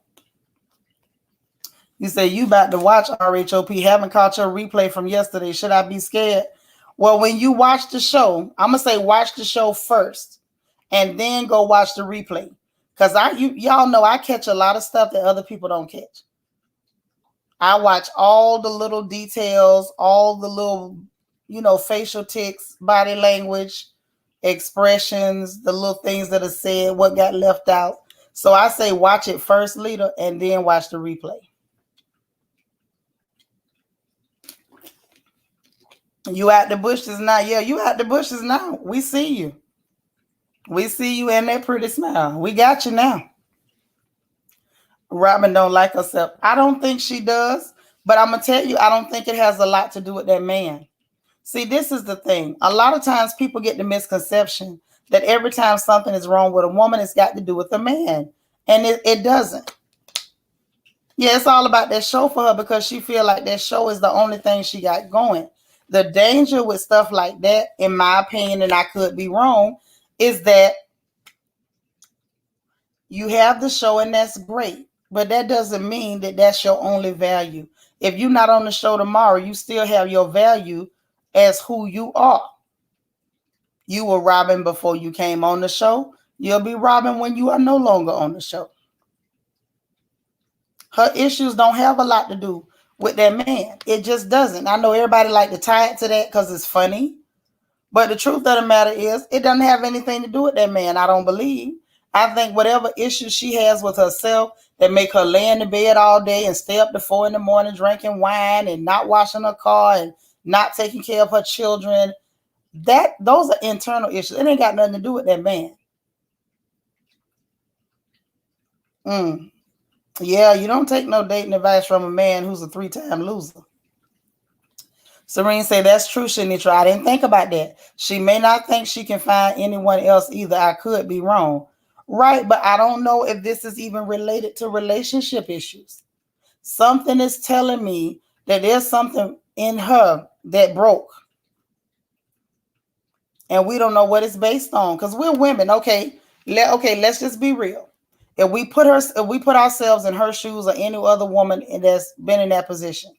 You say you about to watch RHOP. Haven't caught your replay from yesterday. Should I be scared? Well, when you watch the show, I'm gonna say watch the show first, and then go watch the replay. Cause y'all know I catch a lot of stuff that other people don't catch. I watch all the little details, all the little, facial tics, body language, expressions, the little things that are said, what got left out. So I say watch it first, Lita, and then watch the replay. You out the bushes now. Yeah, you out the bushes now. We see you. We see you in that pretty smile. We got you now. Robin don't like herself. I don't think she does. But I'm going to tell you, I don't think it has a lot to do with that man. See, this is the thing. A lot of times people get the misconception that every time something is wrong with a woman, it's got to do with a man. And it doesn't. Yeah, it's all about that show for her because she feel like that show is the only thing she got going. The danger with stuff like that, in my opinion, and I could be wrong, is that you have the show and that's great, but that doesn't mean that that's your only value. If you're not on the show tomorrow, you still have your value as who you are. You were Robin before you came on the show. You'll be Robin when you are no longer on the show. Her issues don't have a lot to do with that man. It just doesn't. I know everybody like to tie it to that because it's funny. But the truth of the matter is, it doesn't have anything to do with that man, I don't believe. I think whatever issues she has with herself that make her lay in the bed all day and stay up to 4 a.m. drinking wine and not washing her car and not taking care of her children, those are internal issues. It ain't got nothing to do with that man. Yeah, you don't take no dating advice from a man who's a 3-time loser. Serene say that's true, Shanitra. I didn't think about that. She may not think she can find anyone else either. I could be wrong. Right, but I don't know if this is even related to relationship issues. Something is telling me that there's something in her that broke. And we don't know what it's based on because we're women. Okay, let's just be real. If we put ourselves in her shoes or any other woman that's been in that position,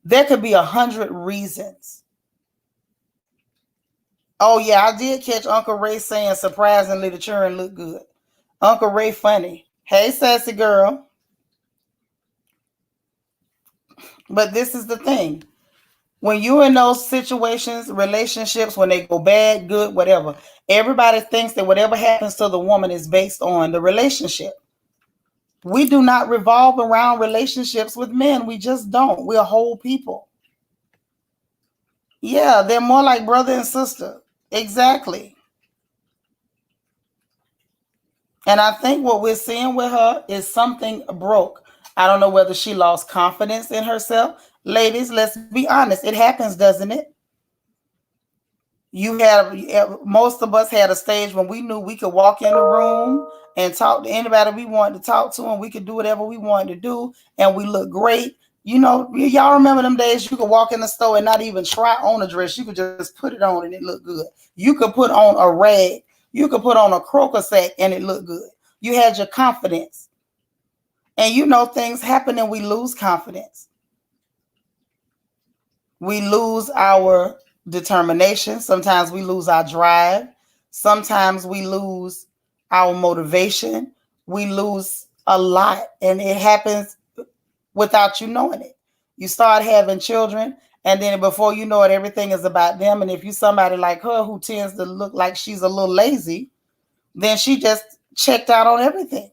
there could be 100 reasons. Oh yeah, I did catch Uncle Ray saying surprisingly the children look good. Uncle Ray funny. Hey, sassy girl. But this is the thing. When you're in those situations, relationships, when they go bad, good, whatever, everybody thinks that whatever happens to the woman is based on the relationship. We do not revolve around relationships with men. We just don't. We're whole people. Yeah, they're more like brother and sister. Exactly. And I think what we're seeing with her is something broke. I don't know whether she lost confidence in herself. Ladies, let's be honest. It happens, doesn't it? Most of us had a stage when we knew we could walk in the room and talk to anybody we wanted to talk to, and we could do whatever we wanted to do, and we look great. Y'all remember them days you could walk in the store and not even try on a dress. You could just put it on and it looked good. You could put on a rag. You could put on a croaker sack and it looked good. You had your confidence. And things happen and we lose confidence. We lose our determination. Sometimes we lose our drive. Sometimes we lose our motivation. We lose a lot. And it happens without you knowing it. You start having children, and then before you know it, everything is about them. And if you're somebody like her who tends to look like she's a little lazy, then she just checked out on everything.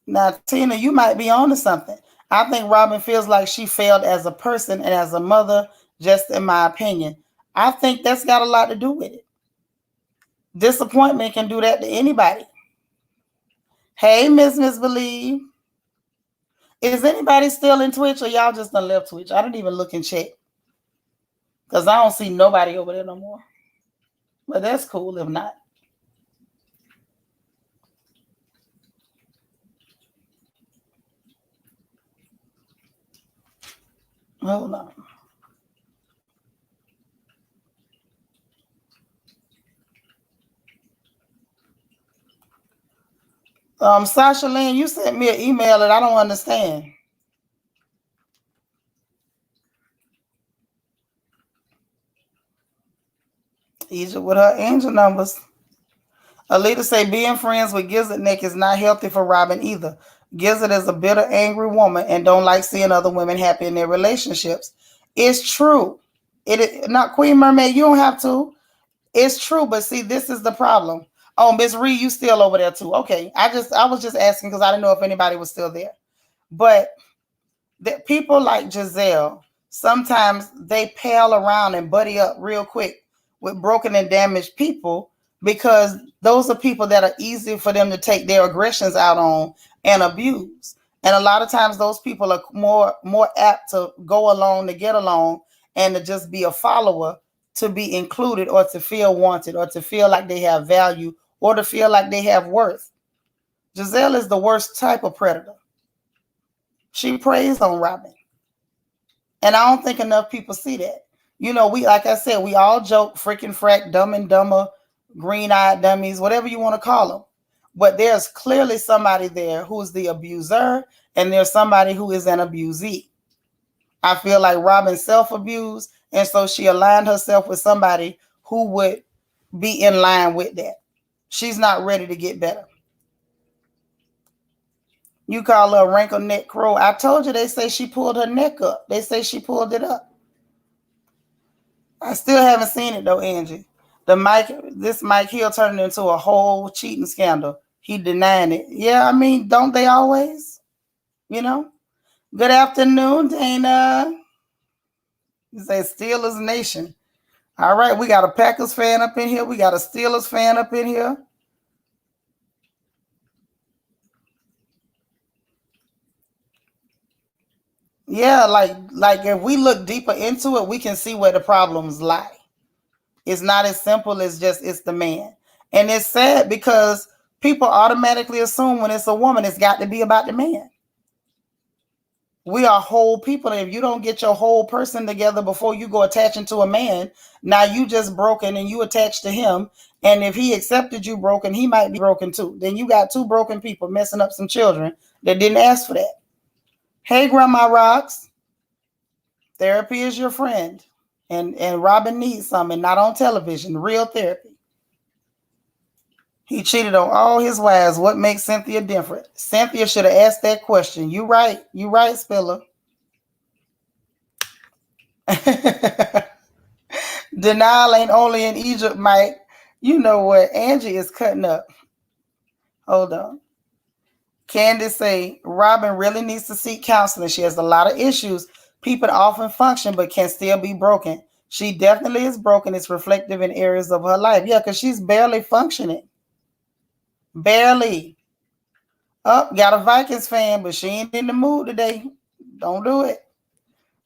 Now, Tina, you might be on to something. I think Robin feels like she failed as a person and as a mother, just in my opinion. I think that's got a lot to do with it. Disappointment can do that to anybody. Hey, Miss Believe. Is anybody still in Twitch or y'all just done left Twitch? I didn't even look and check because I don't see nobody over there no more. But that's cool if not. Hold on. Sasha Lynn, you sent me an email that I don't understand. Egypt with her angel numbers. Alita say being friends with Gizzard Neck is not healthy for Robin either. Gizzard is a bitter, angry woman and don't like seeing other women happy in their relationships. It's true. It is not Queen Mermaid. You don't have to. It's true, but see, this is the problem. Oh, Miss Reed, you still over there too? Okay, I was just asking because I didn't know if anybody was still there. But that people like Giselle, sometimes they pal around and buddy up real quick with broken and damaged people because those are people that are easy for them to take their aggressions out on and abuse. And a lot of times those people are more apt to go along to get along and to just be a follower to be included or to feel wanted or to feel like they have value or to feel like they have worth. Giselle is the worst type of predator. She preys on Robin. And I don't think enough people see that. You know, we, like I said, we all joke, freaking frack, dumb and dumber, green-eyed dummies, whatever you want to call them. But there's clearly somebody there who's the abuser, and there's somebody who is an abusee. I feel like Robin self-abused, and so she aligned herself with somebody who would be in line with that. She's not ready to get better. You call her a wrinkle neck crow. I told you they say she pulled her neck up. They say she pulled it up. I still haven't seen it though, Angie. This Mike Hill turned into a whole cheating scandal. He denying it. Yeah, I mean, don't they always? You know? Good afternoon, Dana. You say Steelers Nation. All right, we got a Packers fan up in here. We got a Steelers fan up in here. Yeah, like if we look deeper into it, we can see where the problems lie. It's not as simple as just it's the man. And it's sad because people automatically assume when it's a woman, it's got to be about the man. We are whole people. And if you don't get your whole person together before you go attaching to a man, now you just broken and you attached to him. And if he accepted you broken, he might be broken too. Then you got two broken people messing up some children that didn't ask for that. Hey, Grandma Rocks. Therapy is your friend. And Robin needs some, and not on television. Real therapy. He cheated on all his wives. What makes Cynthia different? Cynthia should have asked that question. You right. You right, Spiller. Denial ain't only in Egypt, Mike. You know what? Angie is cutting up. Hold on. Candace say, Robin really needs to seek counseling. She has a lot of issues. People often function but can still be broken. She definitely is broken. It's reflective in areas of her life. Yeah, because she's barely functioning. Barely. Oh, got a Vikings fan, but she ain't in the mood today. Don't do it.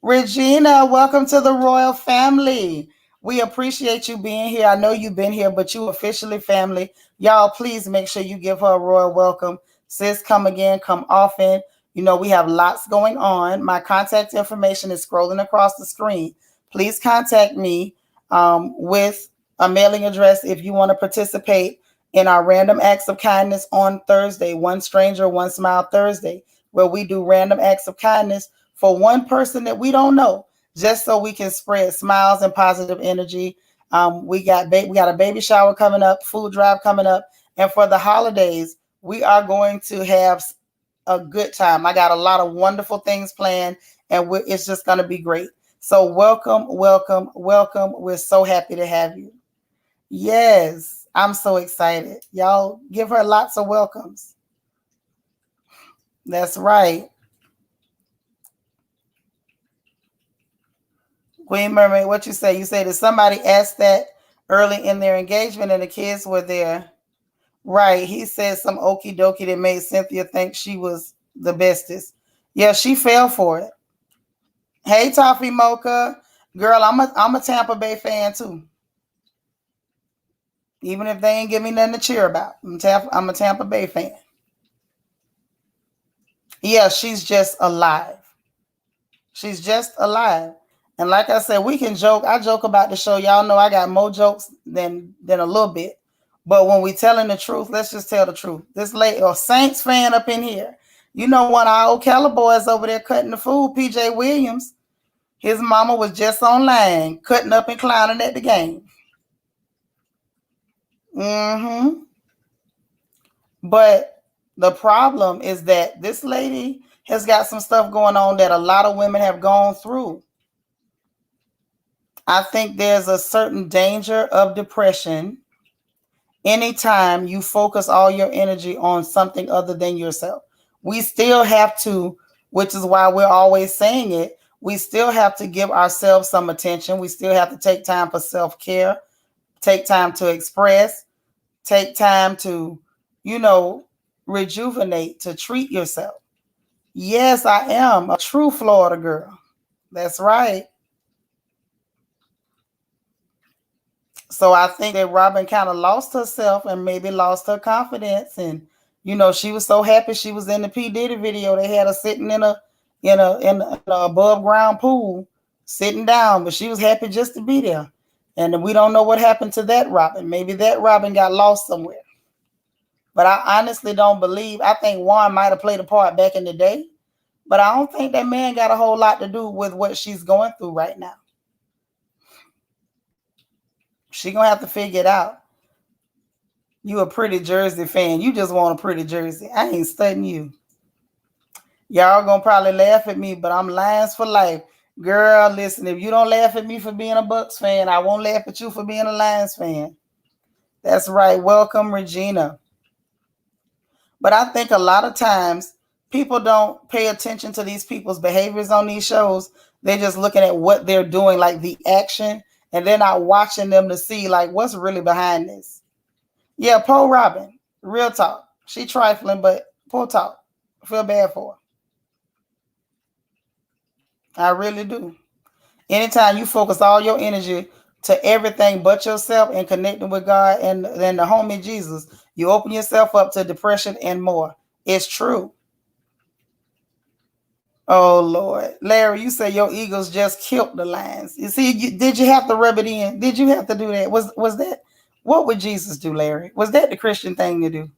Regina, welcome to the royal family. We appreciate you being here. I know you've been here, but you officially family. Y'all, please make sure you give her a royal welcome. Sis, come again, come often. You know, we have lots going on. My contact information is scrolling across the screen. Please contact me with a mailing address if you want to participate in our random acts of kindness on Thursday, One Stranger, One Smile Thursday, where we do random acts of kindness for one person that we don't know, just so we can spread smiles and positive energy. We got a baby shower coming up, food drive coming up, and for the holidays, we are going to have a good time. I got a lot of wonderful things planned, and it's just going to be great. So welcome, welcome, welcome. We're so happy to have you. Yes, I'm so excited. Y'all give her lots of welcomes. That's right. Queen Mermaid, what you say? You say that somebody asked that early in their engagement and the kids were there. Right. He said some okie dokie that made Cynthia think she was the bestest. Yeah, she fell for it. Hey, Toffee Mocha. Girl, I'm a Tampa Bay fan too. Even if they ain't give me nothing to cheer about. I'm a Tampa Bay fan. Yeah, she's just alive. She's just alive. And like I said, we can joke. I joke about the show. Y'all know I got more jokes than a little bit. But when we telling the truth, let's just tell the truth. This lady, or Saints fan up in here, you know, one of our old Ocala boys over there cutting the food, PJ Williams, his mama was just online cutting up and clowning at the game. Mm-hmm. But the problem is that this lady has got some stuff going on that a lot of women have gone through. I think there's a certain danger of depression anytime you focus all your energy on something other than yourself. We still have to, which is why we're always saying it, we still have to give ourselves some attention. We still have to take time for self-care, take time to express, take time to, you know, rejuvenate, to treat yourself. Yes, I am a true Florida girl. That's right. So I think that Robin kind of lost herself and maybe lost her confidence. And you know, she was so happy she was in the P Diddy video. They had her sitting in a above ground pool, sitting down, but she was happy just to be there. And we don't know what happened to that Robin. Maybe that Robin got lost somewhere. But I honestly don't believe. I think Juan might have played a part back in the day, but I don't think that man got a whole lot to do with what she's going through right now. She gonna have to figure it out. You a pretty jersey fan. You just want a pretty jersey. I ain't studying you. Y'all gonna probably laugh at me, but I'm Lions for life. Girl, listen, if you don't laugh at me for being a Bucks fan, I won't laugh at you for being a Lions fan. That's right. Welcome, Regina. But I think a lot of times people don't pay attention to these people's behaviors on these shows. They're just looking at what they're doing, like the action, and they're not watching them to see like what's really behind this. Yeah, Paul Robin, real talk. She trifling, but poor talk. I feel bad for her. I really do. Anytime you focus all your energy to everything but yourself and connecting with God and the homie Jesus, you open yourself up to depression and more. It's true. Oh Lord, Larry, you say your Eagles just killed the Lions. You see, did you have to rub it in? Did you have to do that? Was that what would Jesus do, Larry? Was that the Christian thing to do?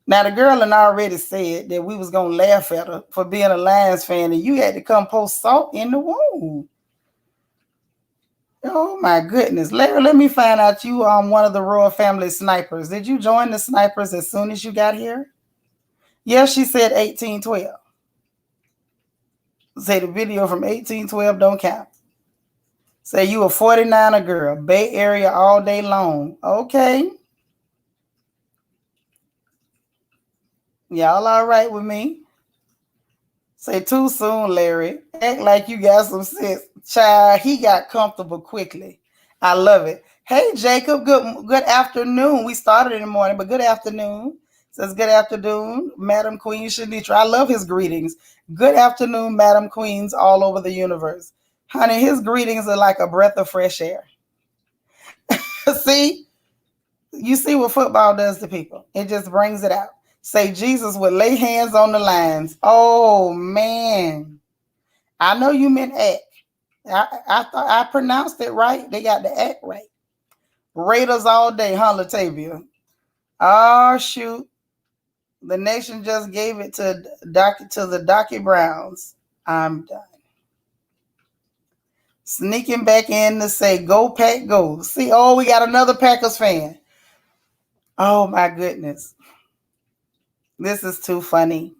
Now the girl had already said that we was gonna laugh at her for being a Lions fan, and you had to come post salt in the wound. Oh my goodness, Larry, let me find out you one of the royal family snipers. Did you join the snipers as soon as you got here? Yes, she said 1812. Say the video from 1812 don't count. Say you a 49er girl, Bay Area all day long. Okay. Y'all all right with me? Say too soon, Larry. Act like you got some sense. Child, he got comfortable quickly. I love it. Hey, Jacob, good afternoon. We started in the morning, but good afternoon. Says good afternoon, Madam Queen Shanitra. I love his greetings. Good afternoon, Madam Queens all over the universe. Honey, his greetings are like a breath of fresh air. See? You see what football does to people. It just brings it out. Say Jesus would lay hands on the lions. Oh, man. I know you meant act. I thought I pronounced it right. They got the act right. Raiders all day, huh, Latavia? Oh, shoot. The nation just gave it to the Docky Browns. I'm done. Sneaking back in to say, go Pack, go. See, oh, we got another Packers fan. Oh, my goodness. This is too funny.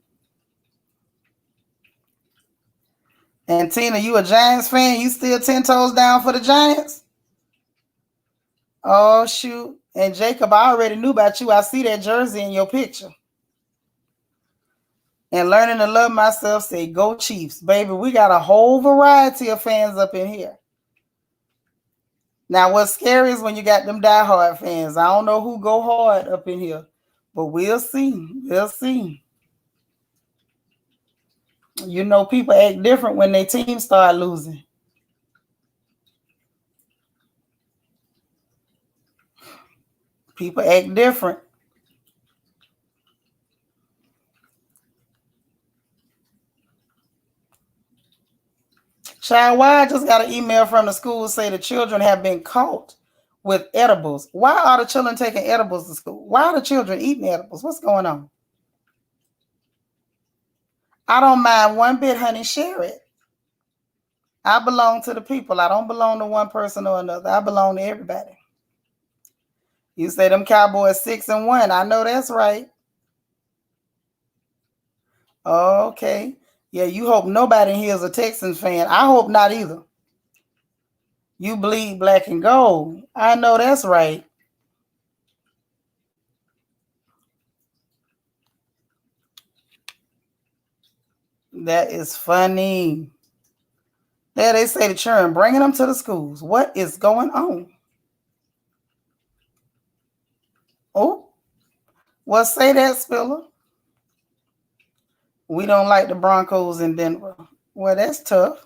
And Tina, you a Giants fan? You still 10 toes down for the Giants? Oh, shoot. And Jacob, I already knew about you. I see that jersey in your picture. And learning to love myself, say, go Chiefs. Baby, we got a whole variety of fans up in here. Now, what's scary is when you got them diehard fans. I don't know who go hard up in here, but we'll see. We'll see. You know, people act different when their team start losing. People act different. Child, why I just got an email from the school say the children have been caught with edibles. Why are the children taking edibles to school? Why are the children eating edibles? What's going on? I don't mind one bit, honey. Share it. I belong to the people. I don't belong to one person or another. I belong to everybody. You say them Cowboys 6-1. I know that's right. Okay. Yeah, you hope nobody in here is a Texans fan. I hope not either. You bleed black and gold. I know that's right. That is funny. There they say the children bringing them to the schools. What is going on? Oh, well, say that, Spiller. We don't like the Broncos in Denver. Well, that's tough.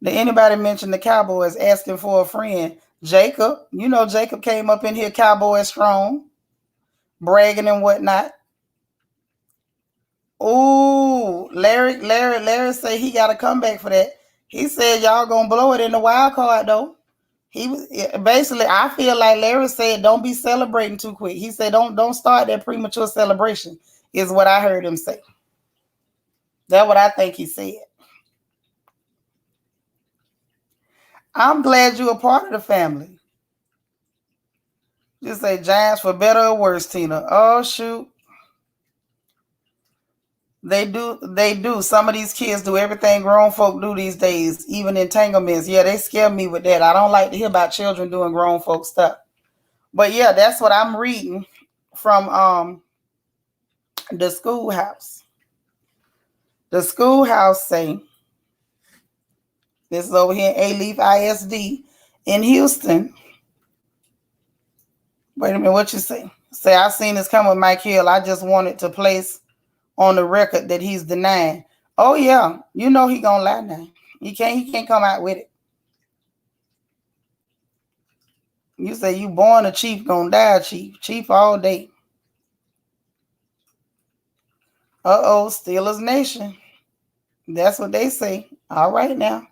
Did anybody mention the Cowboys asking for a friend? Jacob, you know Jacob came up in here Cowboys strong, bragging and whatnot. Ooh, Larry said he got a comeback for that. He said y'all gonna blow it in the wild card though. He was basically. I feel like Larry said, "Don't be celebrating too quick." He said, "Don't start that premature celebration." Is what I heard him say. That's what I think he said. I'm glad you're a part of the family. Just say Giants for better or worse, Tina. Oh shoot. They do. Some of these kids do everything grown folk do these days, even entanglements. Yeah, they scare me with that. I don't like to hear about children doing grown folk stuff. But yeah, that's what I'm reading from the schoolhouse. The schoolhouse say, this is over here in A-Leaf ISD in Houston. Wait a minute, what you say? Say, I seen this come with Mike Hill. I just wanted to place on the record that he's denying. Oh yeah, you know he gonna lie now. He can't come out with it. You say you born a chief, gonna die a chief. Chief all day. Uh-oh, Steelers Nation. That's what they say. All right now.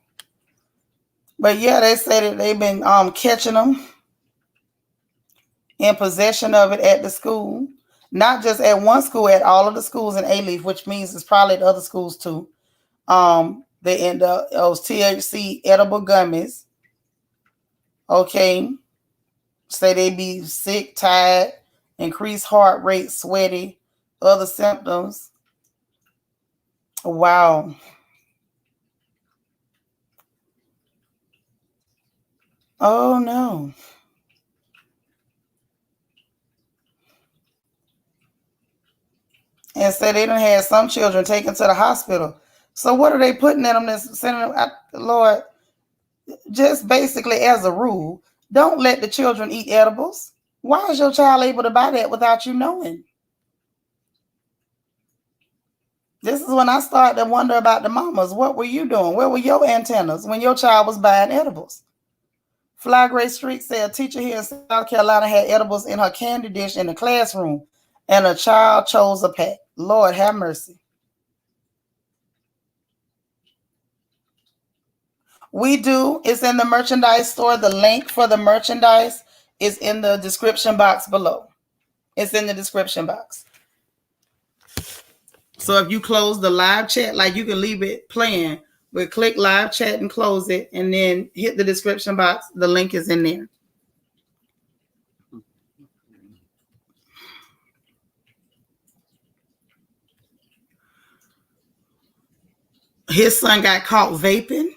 But yeah, they say that they've been catching them in possession of it at the school. Not just at one school, at all of the schools in A-Leaf, which means it's probably at other schools too. They end up those THC edible gummies. Okay. Say they be sick, tired, increased heart rate, sweaty, other symptoms. Wow. Oh no. And say they done had some children taken to the hospital. So what are they putting in them that's sending them? Lord, just basically as a rule, don't let the children eat edibles. Why is your child able to buy that without you knowing? This is when I start to wonder about the mamas. What were you doing? Where were your antennas when your child was buying edibles? Fly Gray Street said a teacher here in South Carolina had edibles in her candy dish in the classroom, and a child chose a pack. Lord have mercy. We do. It's in the merchandise store. The link for the merchandise is in the description box below. It's in the description box. So if you close the live chat, like you can leave it playing, but click live chat and close it, and then hit the description box. The link is in there. His son got caught vaping.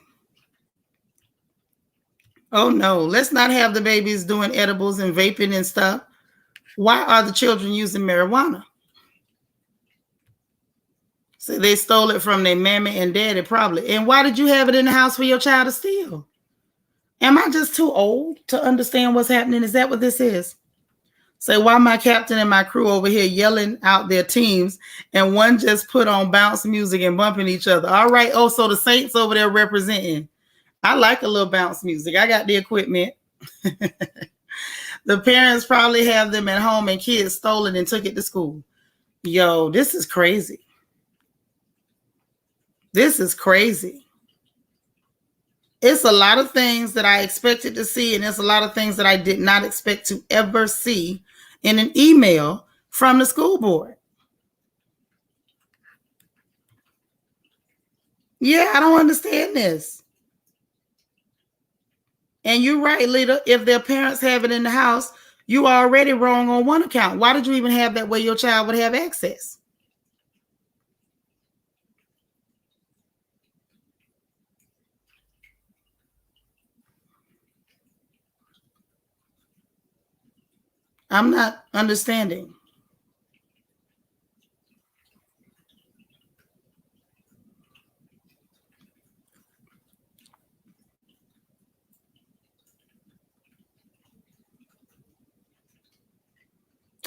Oh no, let's not have the babies doing edibles and vaping and stuff. Why are the children using marijuana? So they stole it from their mammy and daddy probably. And why did you have it in the house for your child to steal? Am I just too old to understand what's happening? Is that what this is? Say, why my captain and my crew over here yelling out their teams and one just put on bounce music and bumping each other? All right. Oh, so the Saints over there representing. I like a little bounce music. I got the equipment. The parents probably have them at home and kids stole it and took it to school. Yo, this is crazy. This is crazy. It's a lot of things that I expected to see, and it's a lot of things that I did not expect to ever see in an email from the school board. Yeah, I don't understand this. And you're right, Lita. If their parents have it in the house, you are already wrong on one account. Why did you even have that where your child would have access? I'm not understanding.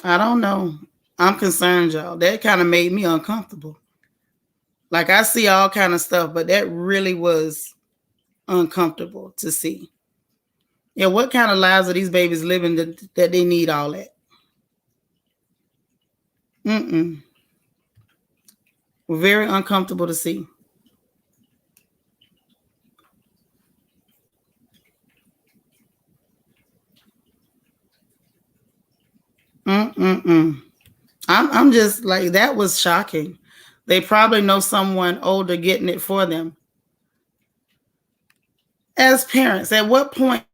I don't know. I'm concerned, y'all. That kind of made me uncomfortable. Like I see all kind of stuff, but that really was uncomfortable to see. Yeah, what kind of lives are these babies living that they need all that? Very uncomfortable to see. I'm just like, that was shocking. They probably know someone older getting it for them. As parents, at what point?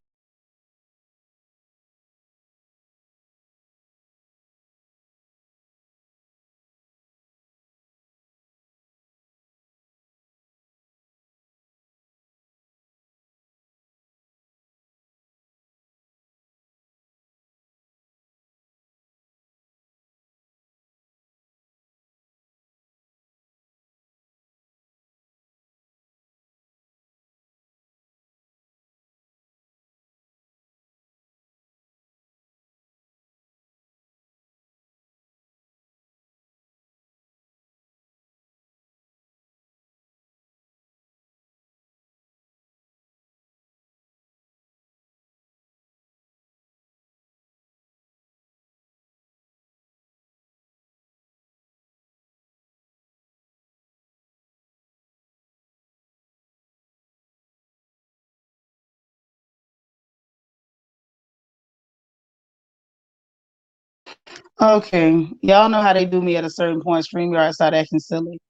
Okay, y'all know how they do me at a certain point. StreamYard start acting silly,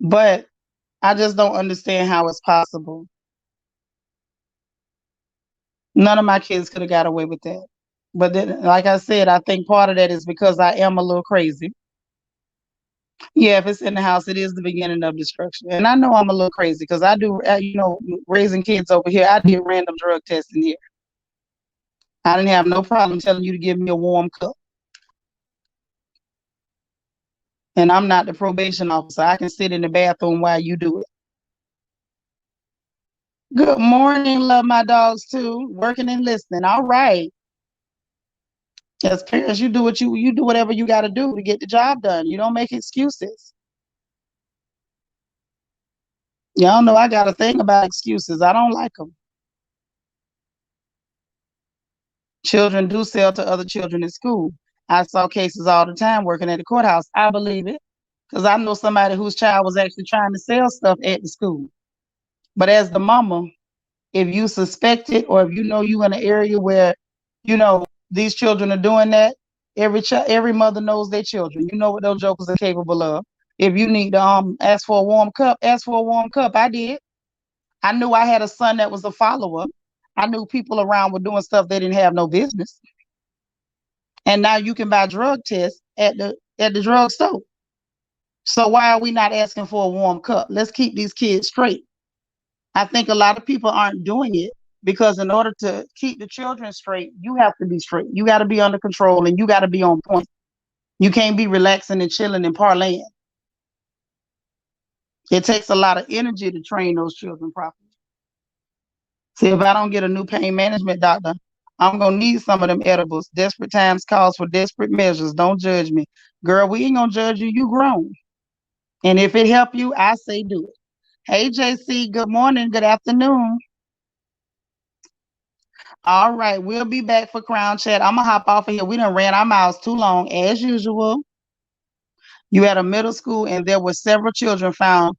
but I just don't understand how it's possible. None of my kids could have got away with that. But then, like I said, I think part of that is because I am a little crazy. Yeah, if it's in the house, it is the beginning of destruction. And I know I'm a little crazy because I do, raising kids over here, I did random drug testing here. I didn't have no problem telling you to give me a warm cup. And I'm not the probation officer. I can sit in the bathroom while you do it. Good morning, love my dogs too. Working and listening. All right. As parents, you do what you do whatever you got to do to get the job done. You don't make excuses. Y'all know I got a thing about excuses. I don't like them. Children do sell to other children in school. I saw cases all the time working at the courthouse. I believe it because I know somebody whose child was actually trying to sell stuff at the school. But as the mama, if you suspect it or if you know you in an area where, these children are doing that, every mother knows their children. You know what those jokers are capable of. If you need to ask for a warm cup, ask for a warm cup. I did. I knew I had a son that was a follower. I knew people around were doing stuff they didn't have no business. And now you can buy drug tests at the drug store. So why are we not asking for a warm cup? Let's keep these kids straight. I think a lot of people aren't doing it because in order to keep the children straight, you have to be straight. You got to be under control and you got to be on point. You can't be relaxing and chilling and parlaying. It takes a lot of energy to train those children properly. See, if I don't get a new pain management doctor, I'm going to need some of them edibles. Desperate times calls for desperate measures. Don't judge me. Girl, we ain't going to judge you. You grown. And if it help you, I say do it. Hey, JC, good morning. Good afternoon. All right, we'll be back for Crown Chat. I'm gonna hop off of here. We done ran our mouths too long, as usual. You had a middle school, and there were several children found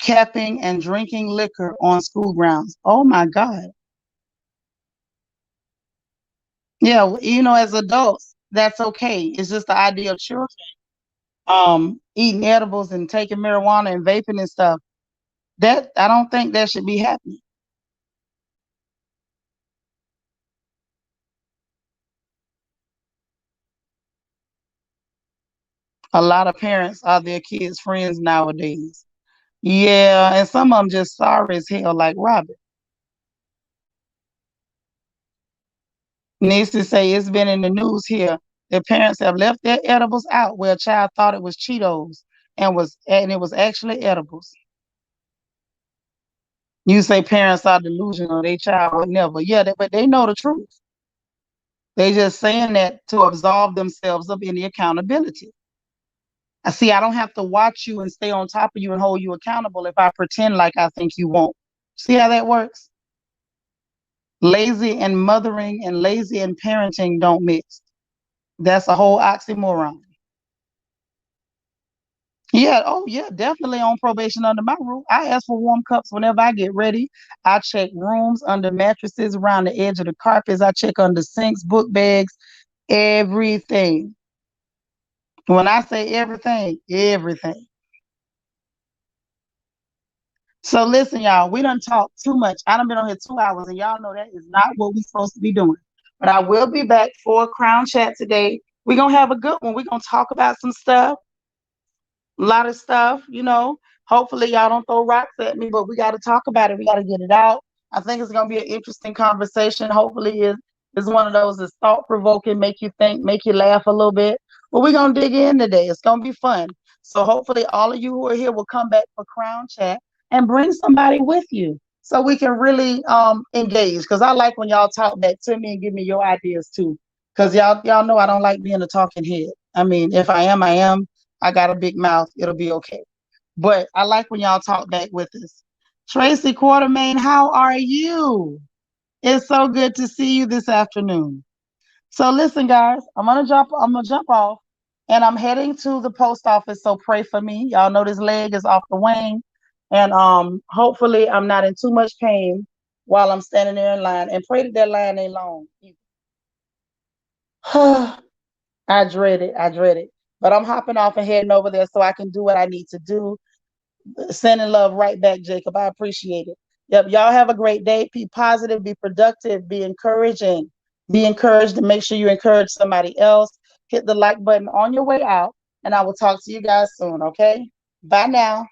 capping and drinking liquor on school grounds. Oh my God. Yeah, as adults, that's okay. It's just the idea of children eating edibles and taking marijuana and vaping and stuff. That I don't think that should be happening. A lot of parents are their kids' friends nowadays. Yeah, and some of them just sorry as hell, like Robert. Needs to say it's been in the news here that parents have left their edibles out where a child thought it was Cheetos and it was actually edibles. You say parents are delusional, their child would never. Yeah, but they know the truth. They just saying that to absolve themselves of any accountability. I see. I don't have to watch you and stay on top of you and hold you accountable if I pretend like I think you won't. See how that works? Lazy and mothering and lazy and parenting don't mix. That's a whole oxymoron. Yeah, oh yeah, definitely on probation under my roof. I ask for warm cups whenever I get ready. I check rooms under mattresses, around the edge of the carpets. I check under sinks, book bags, everything. When I say everything, everything. So listen, y'all, we done talked too much. I done been on here 2 hours, and y'all know that is not what we supposed to be doing. But I will be back for a Crown Chat today. We're gonna have a good one. We're gonna talk about some stuff, a lot of stuff. Hopefully y'all don't throw rocks at me, but we got to talk about it. We got to get it out. I think it's going to be an interesting conversation. Hopefully it's one of those that's thought-provoking, make you think, make you laugh a little bit. But we're going to dig in today. It's going to be fun. So hopefully all of you who are here will come back for Crown Chat and bring somebody with you so we can really engage, because I like when y'all talk back to me and give me your ideas too, because y'all know I don't like being a talking head. I mean, if I am, I am. I got a big mouth. It'll be okay. But I like when y'all talk back with us. Tracy Quartermain, how are you? It's so good to see you this afternoon. So listen, guys, I'm gonna jump off, and I'm heading to the post office. So pray for me. Y'all know this leg is off the wing. And hopefully I'm not in too much pain while I'm standing there in line. And pray that line ain't long. I dread it. I dread it. But I'm hopping off and heading over there so I can do what I need to do. Sending love right back, Jacob. I appreciate it. Yep. Y'all have a great day. Be positive, be productive, be encouraging. Be encouraged, and make sure you encourage somebody else. Hit the like button on your way out, and I will talk to you guys soon. Okay. Bye now.